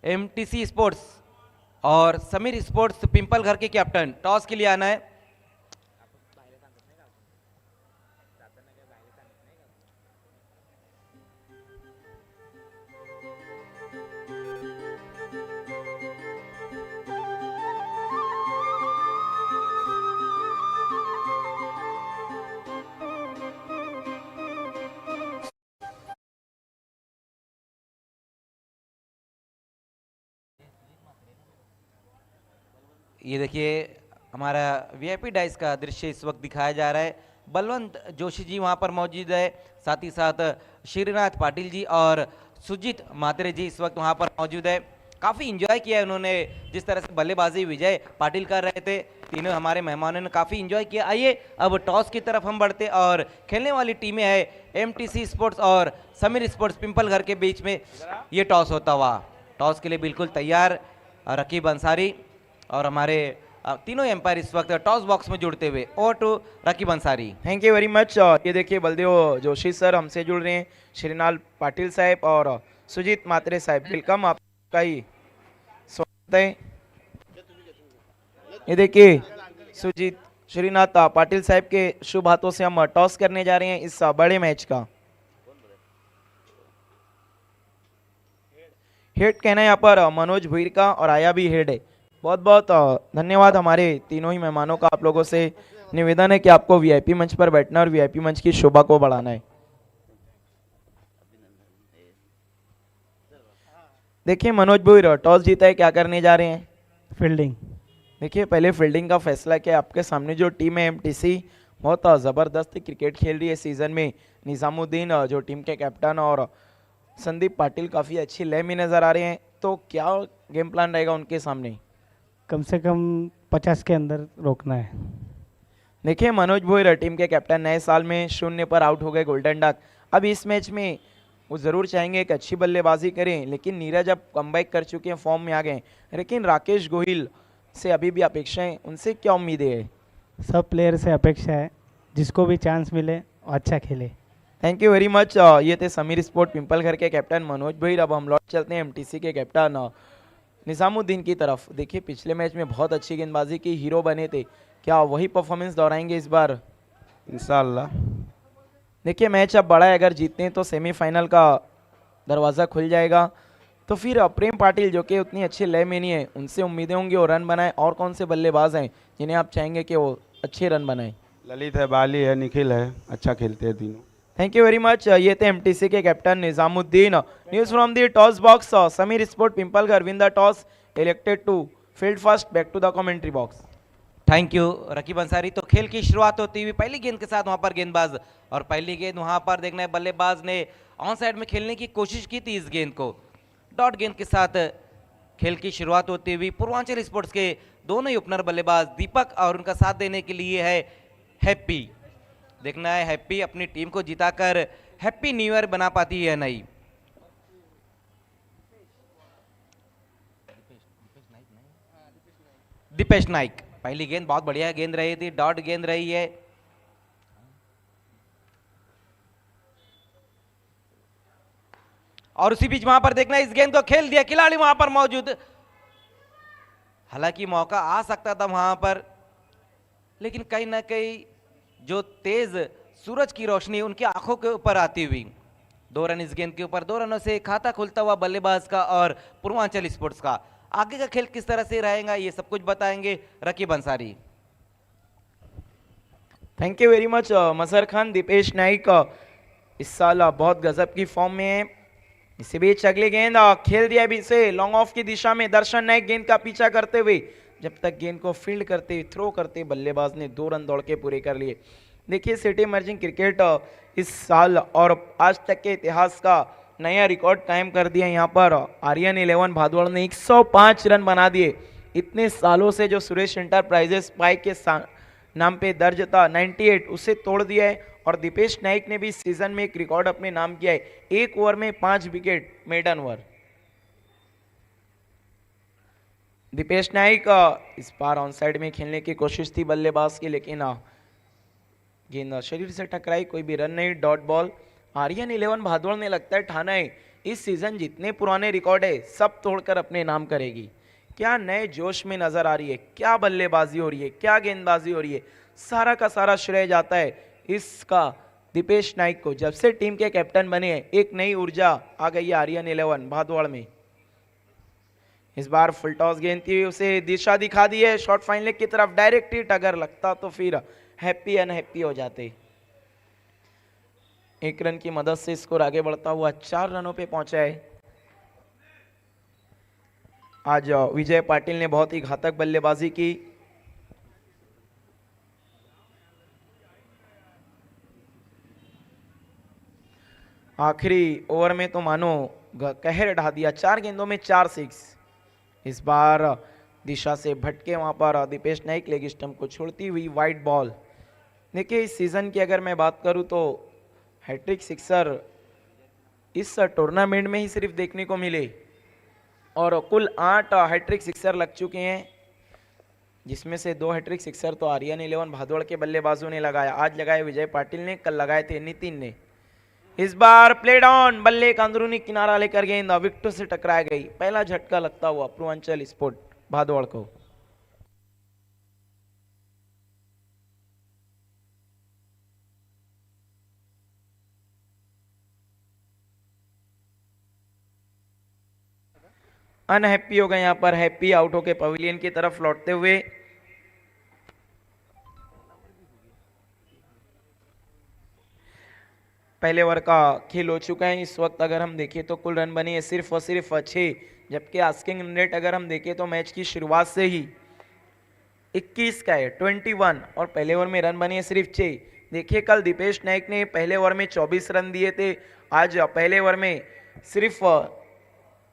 एमटीसी स्पोर्ट्स और समीर स्पोर्ट्स पिंपलगढ़ के कैप्टन टॉस के लिए आना है। ये देखिए हमारा वीआईपी डाइस का दृश्य इस वक्त दिखाया जा रहा है। बलवंत जोशी जी वहाँ पर मौजूद है, साथ ही साथ श्रीनाथ पाटिल जी और सुजीत मात्रे जी इस वक्त वहाँ पर मौजूद है। काफ़ी इंजॉय किया उन्होंने, जिस तरह से बल्लेबाजी विजय पाटिल कर रहे थे। तीनों हमारे मेहमानों ने काफ़ी इंजॉय किया। आइए अब टॉस की तरफ हम बढ़ते और खेलने वाली टीमें है एमटीसी स्पोर्ट्स और समीर स्पोर्ट्स पिंपलगढ़ के बीच में ये टॉस होता हुआ। टॉस के लिए बिल्कुल तैयार रकीब अंसारी और हमारे तीनों एम्पायर इस वक्त टॉस बॉक्स में जुड़ते हुए। Over to Rakib Ansari. Thank you very much. ये देखिए बलदेव जोशी सर हमसे जुड़ रहे हैं, श्रीनाथ पाटिल साहब और सुजीत मात्रे साहब, वेलकम, आपका ही स्वागत है। ये देखिए सुजीत श्रीनाथ पाटिल साहब के शुभ हाथों से हम टॉस करने जा रहे हैं इस बड़े मैच का। हेड कहना है यहाँ पर मनोज भुईर का और आया भी हेड है। बहुत बहुत धन्यवाद हमारे तीनों ही मेहमानों का। आप लोगों से निवेदन है कि आपको वीआईपी मंच पर बैठना और वीआईपी मंच की शोभा को बढ़ाना है। देखिए मनोज भुईर टॉस जीता है, क्या करने जा रहे हैं? फील्डिंग। देखिए पहले फील्डिंग का फैसला किया। आपके सामने जो टीम है एमटीसी बहुत ज़बरदस्त क्रिकेट खेल रही है सीजन में। निज़ामुद्दीन जो टीम के कैप्टन और संदीप पाटिल काफ़ी अच्छी लय में नज़र आ रहे हैं। तो क्या गेम प्लान रहेगा उनके सामने? कम से कम 50 के अंदर रोकना है। देखिए मनोज भुईर टीम के कैप्टन नए साल में 0 पर आउट हो गए गोल्डन डक। अब इस मैच में वो ज़रूर चाहेंगे एक अच्छी बल्लेबाजी करें, लेकिन नीरज अब कमबैक कर चुके हैं, फॉर्म में आ गए। लेकिन राकेश गोहिल से अभी भी अपेक्षाएं, उनसे क्या उम्मीदें है? सब प्लेयर से अपेक्षा है जिसको भी चांस मिले वो अच्छा खेले। Thank you very much. ये थे समीर स्पोर्ट पिंपल घर के कैप्टन मनोज भाई। अब हम लौट चलते हैं एमटीसी के कैप्टन निजामुद्दीन की तरफ। देखिए पिछले मैच में बहुत अच्छी गेंदबाजी की, हीरो बने थे, क्या वही परफॉर्मेंस दोहराएंगे इस बार? इंशाल्लाह। देखिए मैच अब बड़ा है, अगर जीतते हैं तो सेमीफाइनल का दरवाज़ा खुल जाएगा। तो फिर प्रेम पाटिल जो कि उतनी अच्छी लय में नहीं है, उनसे उम्मीदें होंगी वो रन बनाए। और कौन से बल्लेबाज हैं जिन्हें आप चाहेंगे कि वो अच्छे रन बनाए? ललित है, बाली है, निखिल है, अच्छा खेलते हैं तीनों। Thank you very much. ये थे एमटीसी के captain Nizamuddin. News from the toss box. Samir sport Pimpalghar win the toss, elected to field first. Back to the commentary box. Thank you Rakib Ansari. तो खेल की शुरुआत होती हुई पहली गेंद के साथ वहां पर गेंदबाज, और पहली गेंद वहां पर देखना है बल्लेबाज ने ऑन साइड में खेलने की कोशिश की थी इस गेंद को। डॉट गेंद के साथ खेल की शुरुआत होती हुई पूर्वांचल स्पोर्ट्स के दोनों ही ओपनर बल्लेबाज दीपक और उनका साथ देने के लिए है हैप्पी। देखना है हैप्पी अपनी टीम को जिताकर हैप्पी न्यू ईयर बना पाती है नहीं। दीपेश नाइक, पहली गेंद बहुत बढ़िया गेंद रही थी, डॉट गेंद रही है। और उसी बीच वहां पर देखना इस गेंद को खेल दिया खिलाड़ी वहां पर मौजूद। हालांकि मौका आ सकता था वहां पर, लेकिन कहीं ना कहीं जो तेज सूरज की रोशनी उनकी आंखों के ऊपर आती हुई 2 रन इस गेंद के ऊपर, 2 रनों से खाता खुलता हुआ बल्लेबाज का और पूर्वांचल स्पोर्ट्स का। आगे का खेल किस तरह से रहेगा ये सब कुछ बताएंगे Rakib Ansari. Thank you very much Mazhar Khan. Deepesh Naik इस साल बहुत गजब की फॉर्म में है। इसी बीच अगली गेंद खेल दिया भी से लॉन्ग ऑफ की दिशा में। दर्शन नाइक गेंद का पीछा करते हुए, जब तक गेंद को फील्ड करते थ्रो करते बल्लेबाज ने 2 रन दौड़ के पूरे कर लिए। देखिए सिटी इमर्जिंग क्रिकेट इस साल और आज तक के इतिहास का नया रिकॉर्ड कायम कर दिया। यहाँ पर आर्यन 11 भादौड़ ने 105 रन बना दिए। इतने सालों से जो सुरेश इंटरप्राइजेस स्पाइक के नाम पे दर्ज था 98, उसे तोड़ दिया है। और दीपेश नाइक ने भी इस सीजन में एक रिकॉर्ड अपने नाम किया है, 1 ओवर में 5 wicket maiden over. Deepesh Naik इस बार ऑन साइड में खेलने की कोशिश थी बल्लेबाज की, लेकिन गेंद शरीर से टकराई, कोई भी रन नहीं, डॉट बॉल। आर्यन 11 भादौड़ ने लगता है ठाना है इस सीजन जितने पुराने रिकॉर्ड है सब तोड़कर अपने नाम करेगी। क्या नए जोश में नजर आ रही है, क्या बल्लेबाजी हो रही है, क्या गेंदबाजी हो रही है। सारा का सारा श्रेय जाता है इसका दीपेश नाइक को। जब से टीम के कैप्टन बने हैं एक नई ऊर्जा आ गई है आर्यन 11 भादौड़ में। इस बार फुल टॉस गेंद थी, उसे दिशा दिखा दी है शॉर्ट फाइन लेग की तरफ, डायरेक्ट हिट अगर लगता तो फिर हैप्पी अनहैप्पी हो जाते। 1 रन की मदद से स्कोर आगे बढ़ता हुआ 4 रनों पे पहुंचा है। आज विजय पाटिल ने बहुत ही घातक बल्लेबाजी की। आखिरी ओवर में तो मानो कहर ढा दिया, 4 गेंदों में 4 सिक्स। इस बार दिशा से भटके वहां पर दीपेश नाइक लेग स्टंप को छोड़ती हुई वाइड बॉल। देखिए इस सीजन की अगर मैं बात करूं तो हैट्रिक सिक्सर इस टूर्नामेंट में ही सिर्फ देखने को मिले और कुल 8 हैट्रिक सिक्सर लग चुके हैं, जिसमें से 2 हैट्रिक सिक्सर तो आर्यन 11 भादौड़ के बल्लेबाजों ने लगाया। आज लगाए विजय पाटिल ने, कल लगाए थे नितिन ने। इस बार प्लेड ऑन, बल्ले का अंदरूनी किनारा लेकर गेंद विकेट से टकरा गई। पहला झटका लगता हुआ पूर्वांचल स्पोर्ट भादौड़ को। अनहैप्पी हो गए यहाँ पर, हैप्पी आउट होके पवेलियन की तरफ लौटते हुए। पहले ओवर का खेल हो चुका है। इस वक्त अगर हम देखें तो कुल रन बने हैं सिर्फ और सिर्फ 6, जबकि आस्किंग रेट अगर हम देखें तो मैच की शुरुआत से ही 21 का है 21, और पहले ओवर में रन बने हैं सिर्फ 6। देखिए कल दीपेश नाइक ने पहले ओवर में 24 रन दिए थे, आज पहले ओवर में सिर्फ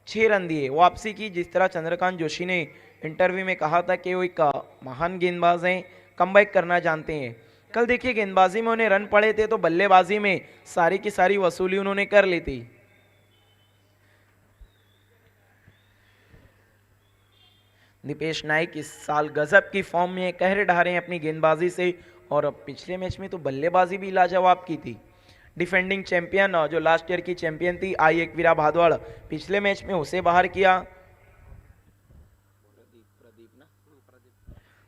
6 रन दिए। वापसी की, जिस तरह चंद्रकांत जोशी ने इंटरव्यू में कहा था कि वो एक महान गेंदबाज हैं, कमबैक करना जानते हैं। कल देखिए गेंदबाजी में उन्हें रन पड़े थे तो बल्लेबाजी में सारी की सारी वसूली उन्होंने कर ली थी। दीपेश नाइक इस साल गजब की फॉर्म में कहर ढा रहे हैं अपनी गेंदबाजी से और पिछले मैच में तो बल्लेबाजी भी लाजवाब की थी। डिफेंडिंग चैंपियन जो लास्ट ईयर की चैंपियन थी आई एकवीरा भादवाड़, पिछले मैच में उसे बाहर किया।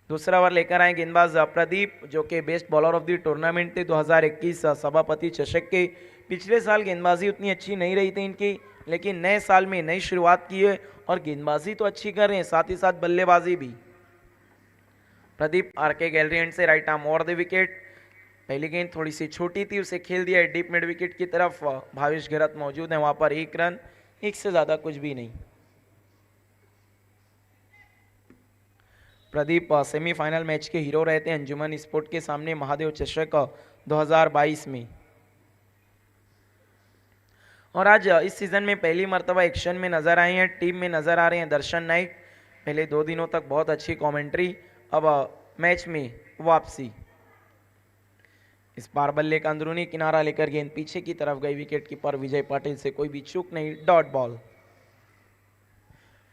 दूसरा ओवर लेकर आए गेंदबाज प्रदीप, जो कि best bowler of the tournament थे 2021 सभापति चषक के। पिछले साल गेंदबाजी उतनी अच्छी नहीं रही थी इनकी, लेकिन नए साल में नई शुरुआत की है और गेंदबाजी तो अच्छी कर रहे हैं, साथ ही साथ बल्लेबाजी भी। प्रदीप आरके गैलरी एंड से right arm over the wicket. पहली गेंद थोड़ी सी छोटी थी, उसे खेल दिया है डीप मिड विकेट की तरफ। भावेश घेरत मौजूद है वहां पर, 1 रन, 1 से ज्यादा कुछ भी नहीं। प्रदीप सेमीफाइनल मैच के हीरो रहते हैं अंजुमन स्पोर्ट के सामने महादेव चषक 2022 में। और आज इस सीजन में पहली मर्तबा एक्शन में नजर आए हैं, टीम में नजर आ रहे हैं दर्शन नाइक। पहले 2 दिनों तक बहुत अच्छी कमेंट्री, अब मैच में वापसी। इस बार बल्ले का अंदरूनी किनारा लेकर गेंद पीछे की तरफ गई, विकेट कीपर विजय पाटिल से कोई भी चूक नहीं, डॉट बॉल।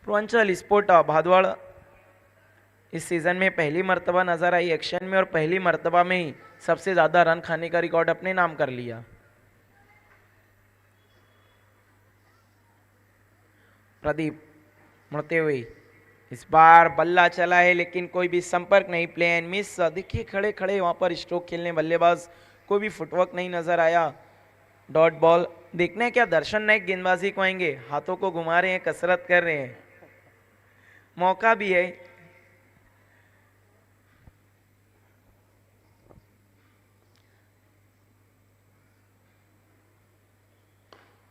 पूर्वांचल स्पोर्ट भादवाड़ इस सीजन में पहली मर्तबा नजर आई एक्शन में और पहली मर्तबा में ही सबसे ज्यादा रन खाने का रिकॉर्ड अपने नाम कर लिया। प्रदीप मुड़ते हुए, इस बार बल्ला चला है लेकिन कोई भी संपर्क नहीं, प्ले एंड मिस। देखिए खड़े खड़े वहां पर स्ट्रोक खेलने बल्लेबाज, कोई भी फुटवर्क नहीं नजर आया, डॉट बॉल। देखना है क्या दर्शन नाइक गेंदबाजी को आएंगे, हाथों को घुमा रहे हैं, कसरत कर रहे हैं, मौका भी है।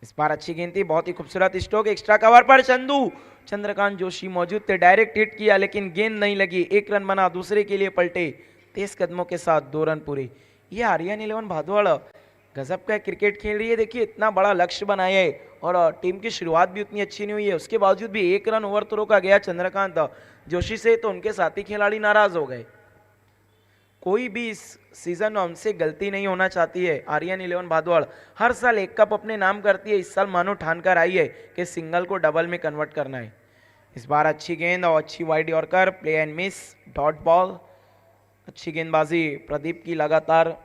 इस बार अच्छी गेंद थी, बहुत ही खूबसूरत स्ट्रोक, एक्स्ट्रा कवर पर चंद्रकांत जोशी मौजूद थे, डायरेक्ट हिट किया लेकिन गेंद नहीं लगी। 1 रन बना, दूसरे के लिए पलटे, 23 कदमों के साथ 2 रन पूरे। ये आर्यन 11 भादवाड़ गजब का क्रिकेट खेल रही है। देखिए इतना बड़ा लक्ष्य बनाया है और टीम की शुरुआत भी उतनी अच्छी नहीं हुई है, उसके बावजूद भी 1 रन ओवर तो रोका गया चंद्रकांत जोशी से, तो उनके साथी खिलाड़ी नाराज हो गए। कोई भी इस सीजन में उनसे गलती नहीं होना चाहती है आर्यन 11 भादवाड़। हर साल 1 कप अपने नाम करती है, इस साल मानो ठान कर आई है कि सिंगल को डबल में कन्वर्ट करना है। इस बार अच्छी गेंद और अच्छी wide yorker, play and miss, dot ball. अच्छी गेंदबाजी प्रदीप की लगातार।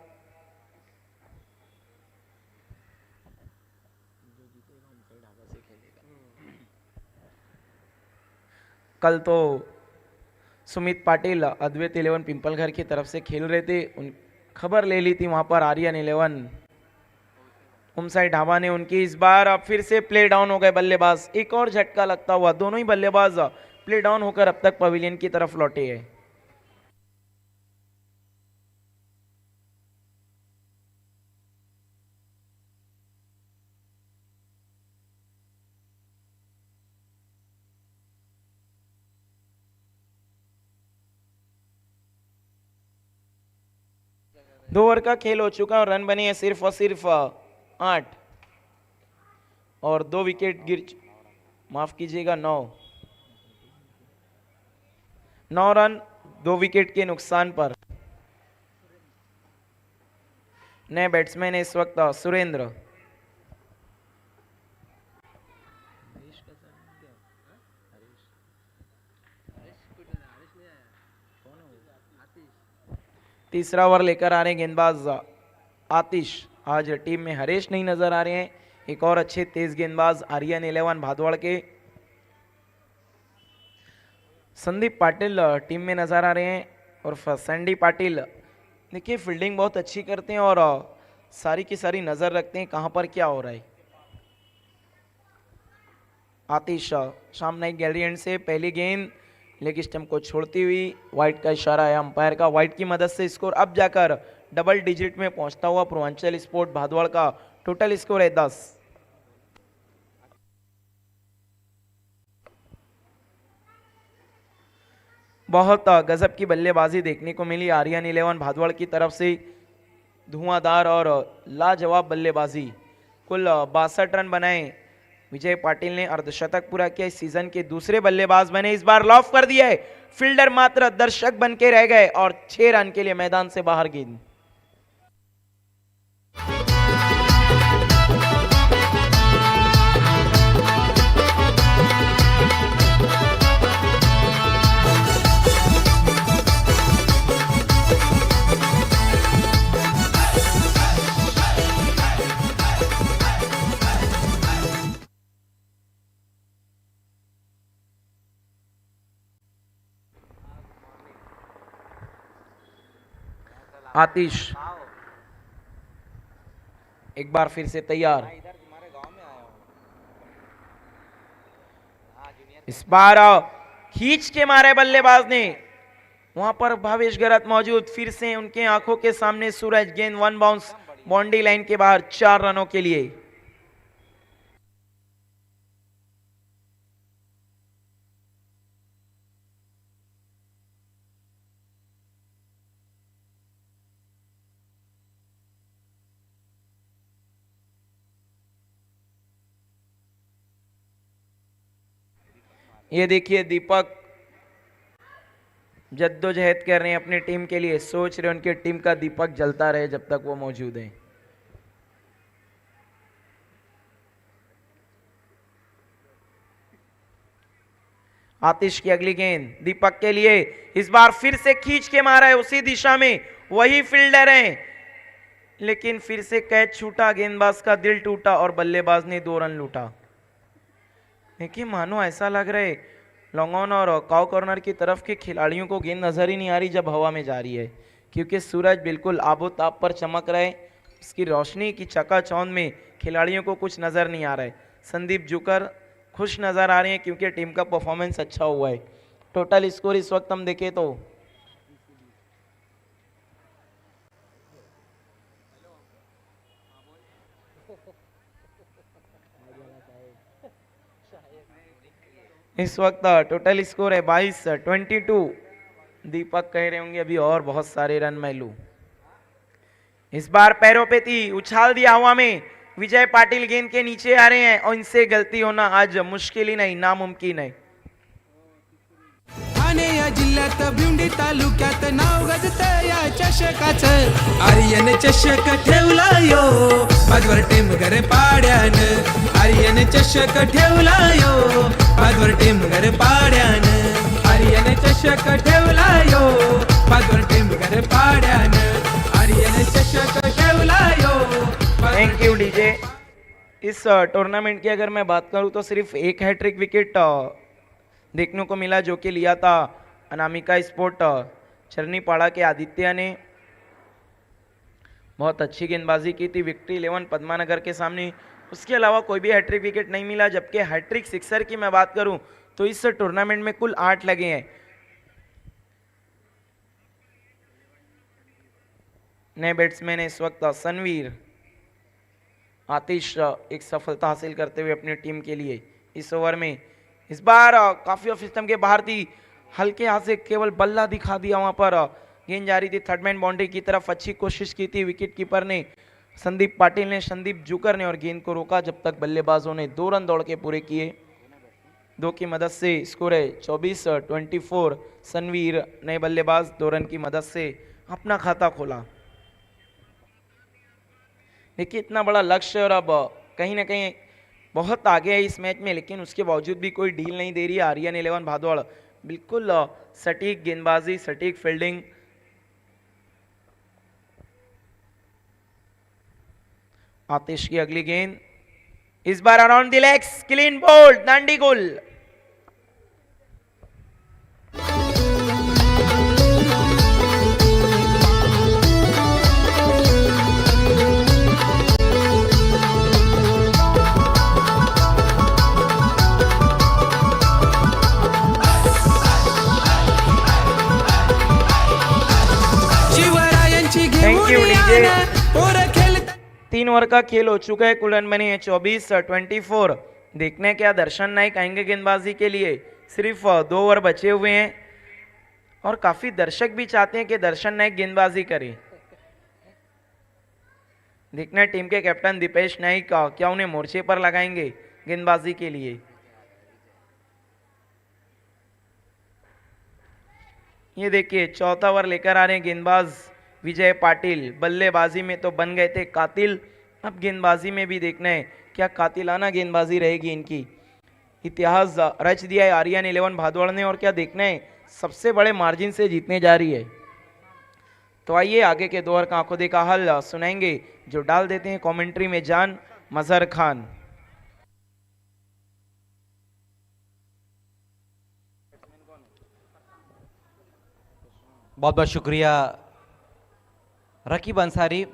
कल तो सुमित पाटिल अद्वैत 11 पिंपल घर की तरफ से खेल रहे थे, उन खबर ले ली थी वहां पर आर्यन 11 उमसाई ढाबा ने उनकी। इस बार अब फिर से प्ले डाउन हो गए बल्लेबाज, एक और झटका लगता हुआ, दोनों ही बल्लेबाज प्ले डाउन होकर अब तक पवेलियन की तरफ लौटे हैं। दो ओवर का खेल हो चुका और रन बने हैं सिर्फ और सिर्फ 8 और 2 विकेट माफ कीजिएगा 9 रन 2 विकेट के नुकसान पर। नए बैट्समैन है इस वक्त सुरेंद्र। तीसरा ओवर लेकर आ रहे हैं गेंदबाज आतिश। आज टीम में हरेश नहीं नजर आ रहे हैं, एक और अच्छे तेज गेंदबाज आर्यन 11 भादवाड़ के। संदीप पाटिल टीम में नजर आ रहे हैं और सैंडी पाटिल देखिए फील्डिंग बहुत अच्छी करते हैं और सारी की सारी नजर रखते हैं कहां पर क्या हो रहा है। आतिश शाम नाइक गैलरी एंड से पहली गेंद लेग स्टंप को छोड़ती हुई, वाइट का इशारा है अंपायर का, वाइट की मदद से स्कोर अब जाकर डबल डिजिट में पहुंचता हुआ पूर्वांचल स्पोर्ट भादवाड़ का टोटल स्कोर है 10। बहुत गजब की बल्लेबाजी देखने को मिली आर्यन 11 भादवाड़ की तरफ से, धुआंधार और लाजवाब बल्लेबाजी। कुल 62 रन बनाए, विजय पाटिल ने अर्धशतक पूरा किया, इस सीजन के दूसरे बल्लेबाज बने। इस बार लॉफ कर दिया है, फील्डर मात्र दर्शक बन के रह गए और 6 रन के लिए मैदान से बाहर गेंद। आतिश एक बार फिर से तैयार। इस बार खींच के मारे बल्लेबाज ने, वहां पर भावेश गरत मौजूद, फिर से उनके आंखों के सामने सूरज, गेंद वन बाउंस बाउंड्री लाइन के बाहर 4 रनों के लिए। ये देखिए दीपक जद्दोजहद कर रहे हैं अपनी टीम के लिए, सोच रहे उनकी टीम का दीपक जलता रहे जब तक वो मौजूद है। आतिश की अगली गेंद दीपक के लिए, इस बार फिर से खींच के मारा है उसी दिशा में, वही फील्डर है, लेकिन फिर से कैच छूटा, गेंदबाज का दिल टूटा और बल्लेबाज ने 2 रन लूटा। देखिए मानो ऐसा लग रहा है लॉन्ग ऑन और काउ कॉर्नर की तरफ के खिलाड़ियों को गेंद नजर ही नहीं आ रही जब हवा में जा रही है, क्योंकि सूरज बिल्कुल आबोताब पर चमक रहा है, उसकी रोशनी की चकाचौंध में खिलाड़ियों को कुछ नजर नहीं आ रहा है। संदीप जुकर खुश नजर आ रहे हैं क्योंकि टीम का परफॉर्मेंस अच्छा हुआ है। टोटल स्कोर इस वक्त हम देखें तो इस वक्त टोटल स्कोर है 22-22। दीपक कह रहे होंगे अभी और बहुत सारे रन मैं लूं। इस बार पैरों पे थी, उछाल दिया हवा में, विजय पाटिल गेंद के नीचे आ रहे हैं और इनसे गलती होना आज मुश्किल ही नहीं नामुमकिन है। ठाणे या जिल्ह्यात भिवंडी तालुक्यात नाव गाजतं या चषकाचं, आर्यन चषक ठेवला यो बाजवर टेमघर पाड्यानं, आर्यन चषक ठेवला यो बाजवर टेमघर पाड्यानं, आर्यन चषक ठेवला यो बाजवर टेमघर पाड्यानं, आर्यन चषक ठेवला यो। Thank you DJ. इस टूर्नामेंट की अगर मैं बात करूं तो सिर्फ एक हैट्रिक विकेट देखने को मिला जो कि लिया था अनामिका स्पोर्ट चरनीपाड़ा के आदित्य ने। बहुत अच्छी गेंदबाजी की थी विक्ट्री 11 पद्मानगर के सामने, उसके अलावा कोई भी हैट्रिक विकेट नहीं मिला। जबकि हैट्रिक सिक्सर की मैं बात करूं तो इस टूर्नामेंट में कुल 8 लगे हैं। नए बैट्समैन इस वक्त सनवीर, आतिश एक सफलता हासिल करते हुए अपनी टीम के लिए इस ओवर में। इस बार काफी ऑफ स्टंप के बाहर थी, हल्के हाथ से केवल बल्ला दिखा दिया, वहां पर गेंद जा रही थी थर्ड मैन बाउंड्री की तरफ। अच्छी कोशिश की थी विकेट कीपर ने, संदीप पाटिल ने, संदीप जुकर ने, और गेंद को रोका जब तक बल्लेबाजों ने 2 रन दौड़ के पूरे किए। 2 की मदद से स्कोर है 24-24। सनवीर नए बल्लेबाज 2 रन की मदद से अपना खाता खोला। देखिए इतना बड़ा लक्ष्य और अब कहीं ना कहीं बहुत आगे है इस मैच में, लेकिन उसके बावजूद भी कोई डील नहीं दे रही है आर्यन 11 भादौड़। बिल्कुल सटीक गेंदबाजी, सटीक फील्डिंग। आतिश की अगली गेंद, इस बार around the legs, clean bowled, दांडी गोल। Thank you DJ. 3 ओवर का खेल हो चुका है, कुल रन बने हैं 24-24। देखने क्या दर्शन नाइक आएंगे गेंदबाजी के लिए, सिर्फ 2 ओवर बचे हुए हैं और काफी दर्शक भी चाहते हैं कि दर्शन नाइक गेंदबाजी करें। देखना टीम के कैप्टन दीपेश नाइक क्या उन्हें मोर्चे पर लगाएंगे गेंदबाजी के लिए। ये देखिए चौथा ओवर लेकर आ रहे हैं गेंदबाज विजय पाटिल। बल्लेबाजी में तो बन गए थे कातिल, अब गेंदबाजी में भी देखना है क्या कातिलाना गेंदबाजी रहेगी इनकी। इतिहास रच दिया है आर्यन 11 भादौड़ ने, और क्या देखना है सबसे बड़े मार्जिन से जीतने जा रही है। तो आइए आगे के 2 ओवर का आंखों देखा हाल सुनाएंगे जो डाल देते हैं कमेंट्री में जान मजहर खान। बहुत बहुत शुक्रिया रकीब अंसारी,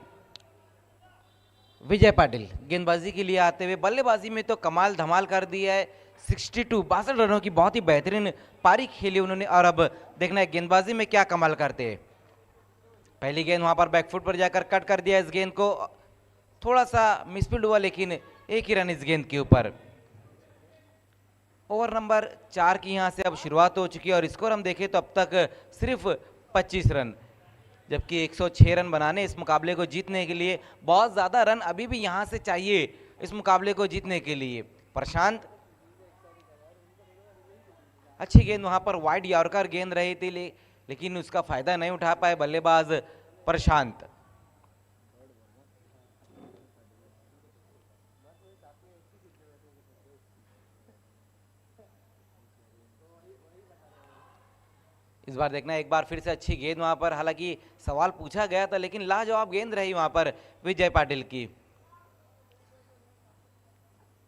विजय पाटिल गेंदबाजी के लिए आते हुए बल्लेबाजी में तो कमाल धमाल कर दिया है। 62 रनों की बहुत ही बेहतरीन पारी खेली उन्होंने। और अब देखना है गेंदबाजी में क्या कमाल करते हैं। पहली गेंद वहां पर बैकफुट पर जाकर कट कर दिया। इस गेंद को थोड़ा सा मिसफील्ड हुआ, लेकिन एक ही रन इस गेंद के ऊपर। ओवर नंबर 4 की यहां से अब शुरुआत हो चुकी है और स्कोर हम देखें तो अब तक सिर्फ 25 रन, जबकि 106 रन बनाने इस मुकाबले को जीतने के लिए बहुत ज़्यादा रन अभी भी यहां से चाहिए इस मुकाबले को जीतने के लिए। प्रशांत, अच्छी गेंद वहां पर वाइड यॉर्कर गेंद रही थी, लेकिन उसका फायदा नहीं उठा पाए बल्लेबाज प्रशांत। इस बार देखना एक बार फिर से अच्छी गेंद वहां पर, हालांकि सवाल पूछा गया था लेकिन लाजवाब गेंद रही वहां पर विजय पाटिल की।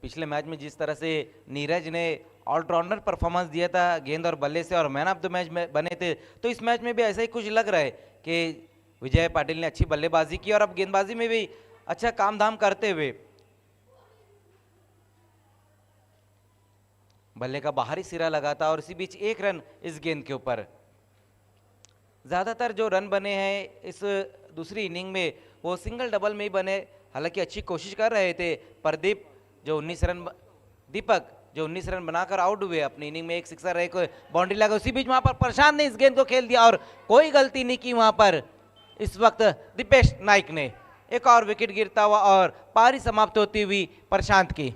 पिछले मैच में जिस तरह से नीरज ने ऑलराउंडर परफॉर्मेंस दिया था गेंद और बल्ले से और मैन ऑफ द मैच में बने थे, तो इस मैच में भी ऐसा ही कुछ लग रहा है कि विजय पाटिल ने अच्छी बल्लेबाजी की और अब गेंदबाजी में भी अच्छा काम धाम करते हुए बल्ले का बाहरी सिरा लगा था और इसी बीच एक रन इस गेंद के ऊपर। ज़्यादातर जो रन बने हैं इस दूसरी इनिंग में वो सिंगल डबल में ही बने। हालांकि अच्छी कोशिश कर रहे थे दीपक जो 19 रन बनाकर आउट हुए अपनी इनिंग में, एक सिक्सर एक बाउंड्री लगा। उसी बीच वहां पर प्रशांत ने इस गेंद को खेल दिया और कोई गलती नहीं की वहां पर इस वक्त दीपेश नाइक ने। एक और विकेट गिरता हुआ और पारी समाप्त होती हुई प्रशांत की।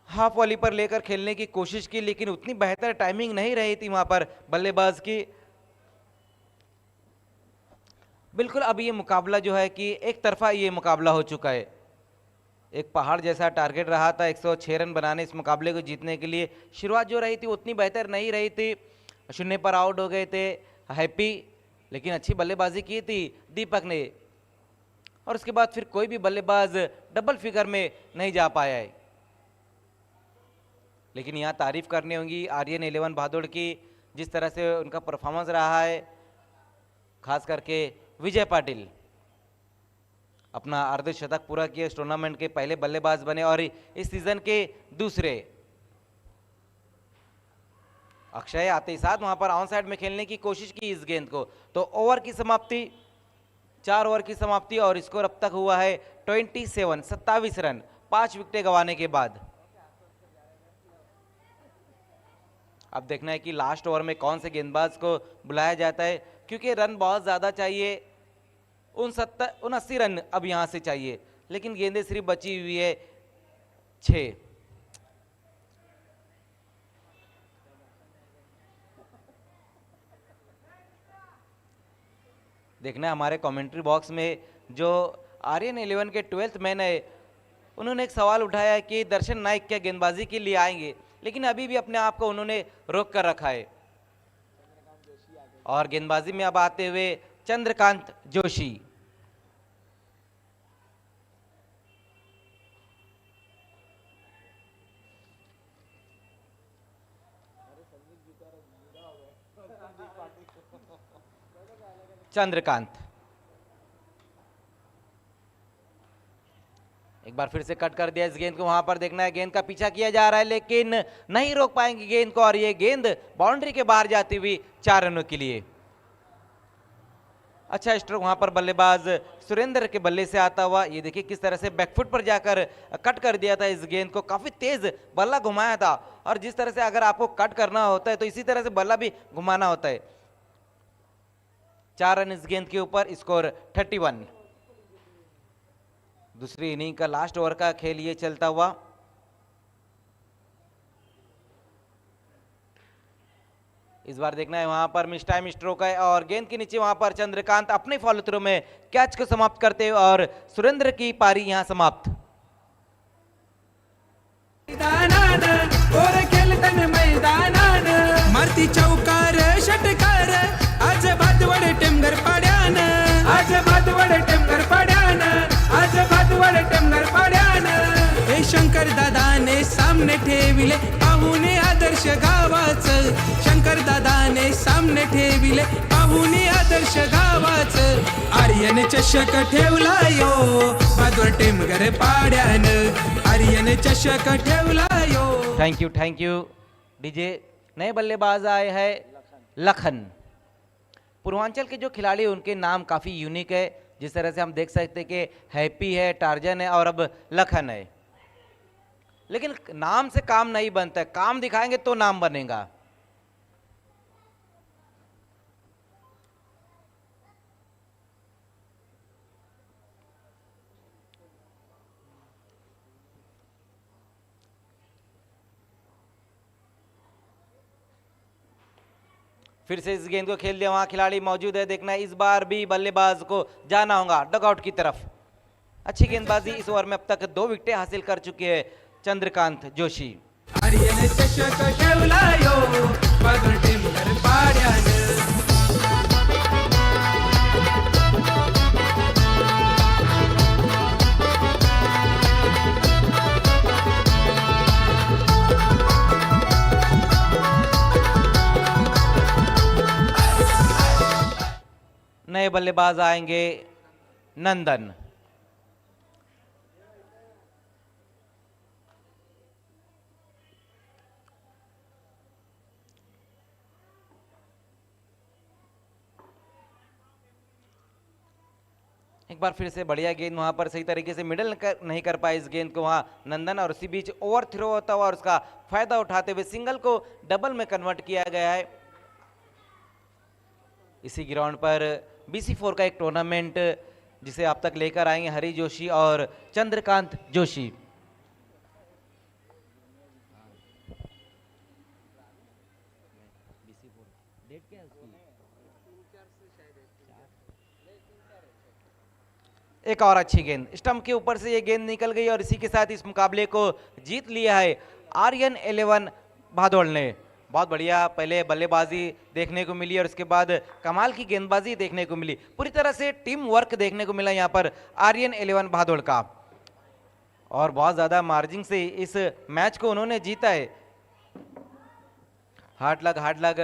हाफ वॉली पर लेकर खेलने की कोशिश की, लेकिन उतनी बेहतर टाइमिंग नहीं रही थी वहां पर बल्लेबाज की। बिल्कुल अब ये मुकाबला जो है कि एक तरफा ये मुकाबला हो चुका है। एक पहाड़ जैसा टारगेट रहा था 106 रन बनाने इस मुकाबले को जीतने के लिए। शुरुआत जो रही थी उतनी बेहतर नहीं रही थी, 0 पर आउट हो गए थे हैप्पी, लेकिन अच्छी बल्लेबाजी की थी दीपक ने और उसके बाद फिर कोई भी बल्लेबाज डबल फिगर में नहीं जा पाया है। लेकिन यहाँ तारीफ करनी होगी आर्यन 11 बहादुर की, जिस तरह से उनका परफॉर्मेंस रहा है। खास करके विजय पाटिल अपना अर्धशतक पूरा किया, इस टूर्नामेंट के पहले बल्लेबाज बने और इस सीजन के दूसरे। अक्षय आते ही साथ वहां पर ऑन साइड में खेलने की कोशिश की इस गेंद को, तो ओवर की समाप्ति 4 ओवर की समाप्ति और स्कोर अब तक हुआ है 27 रन 5 विकेटें गंवाने के बाद। अब देखना है कि लास्ट ओवर में कौन से गेंदबाज को बुलाया जाता है, क्योंकि रन बहुत ज़्यादा चाहिए। 79 रन अब यहाँ से चाहिए, लेकिन गेंदें सिर्फ बची हुई है 6। देखना है हमारे कमेंट्री बॉक्स में जो आर्यन 11 के 12th मैन है, उन्होंने एक सवाल उठाया कि दर्शन नाइक क्या गेंदबाजी के लिए आएंगे, लेकिन अभी भी अपने आप को उन्होंने रोक कर रखा है। और गेंदबाजी में अब आते हुए चंद्रकांत जोशी। चंद्रकांत एक बार फिर से कट कर दिया इस गेंद को। वहां पर देखना है गेंद का पीछा किया जा रहा है, लेकिन नहीं रोक पाएंगे गेंद को और ये गेंद बाउंड्री के बाहर जाती हुई 4 रनों के लिए। अच्छा स्ट्रोक वहां पर बल्लेबाज सुरेंद्र के बल्ले से आता हुआ। ये देखिए किस तरह से बैकफुट पर जाकर कट कर दिया था इस गेंद को, काफी तेज बल्ला घुमाया था। और जिस तरह से अगर आपको कट करना होता है तो इसी तरह से बल्ला भी घुमाना होता है। 4 रन इस गेंद के ऊपर, स्कोर 31। दूसरी इनिंग का लास्ट ओवर का खेल ये चलता हुआ। इस बार देखना है वहां पर मिस टाइम स्ट्रोक है और गेंद के नीचे वहां पर चंद्रकांत अपने फॉलो थ्रू में कैच को समाप्त करते हुए और सुरेंद्र की पारी यहां समाप्त। मारती चौकार षटकार आज भातवड टेमघर पाड्यान, आज भातवड टेमघर पाड्यान, आज भातवड टेमघर पाड्यान। हे शंकर दादा ने दादाने सामने ठेविले पाहुणे आदर्श गावाचं. शंकर दादाने सामने ठेविले पाहुणे आदर्श गावाचं. आर्यन चषक ठेवला यो बहादूर टेमघर पाड्यानं. आर्यन चषक ठेवला यो. Thank you DJ. नए बल्लेबाज आए हैं लखन. पूर्वांचल के जो खिलाड़ी उनके नाम काफ़ी यूनिक है. जिस तरह से हम देख सकते हैं कि हैप्पी है, टार्जन है और अब लखन है. लेकिन नाम से काम नहीं बनता है, काम दिखाएंगे तो नाम बनेगा. फिर से इस गेंद को खेल दिया, वहां खिलाड़ी मौजूद है. देखना इस बार भी बल्लेबाज को जाना होगा डगआउट की तरफ. अच्छी गेंदबाजी. इस ओवर में अब तक 2 विकेटें हासिल कर चुके हैं चंद्रकांत जोशी. आर्यन चषक ठेवला यो बहादूर टेमघर पाड्यानं. नए बल्लेबाज आएंगे नंदन. एक बार फिर से बढ़िया गेंद, वहां पर सही तरीके से मिडल नहीं कर पाए इस गेंद को वहां नंदन. और उसी बीच ओवर थ्रो होता हुआ और उसका फायदा उठाते हुए सिंगल को डबल में कन्वर्ट किया गया है. इसी ग्राउंड पर BC4 का एक टूर्नामेंट जिसे आप तक लेकर आएंगे हरी जोशी और चंद्रकांत जोशी. एक और अच्छी गेंद, स्टंप के ऊपर से ये गेंद निकल गई और इसी के साथ इस मुकाबले को जीत लिया है आर्यन 11 भादोड़ ने. बहुत बढ़िया पहले बल्लेबाजी देखने को मिली और उसके बाद कमाल की गेंदबाजी देखने को मिली. पूरी तरह से टीम वर्क देखने को मिला यहाँ पर आर्यन 11 भादोड़ का. और बहुत ज़्यादा मार्जिन से इस मैच को उन्होंने जीता है. हार्ड लग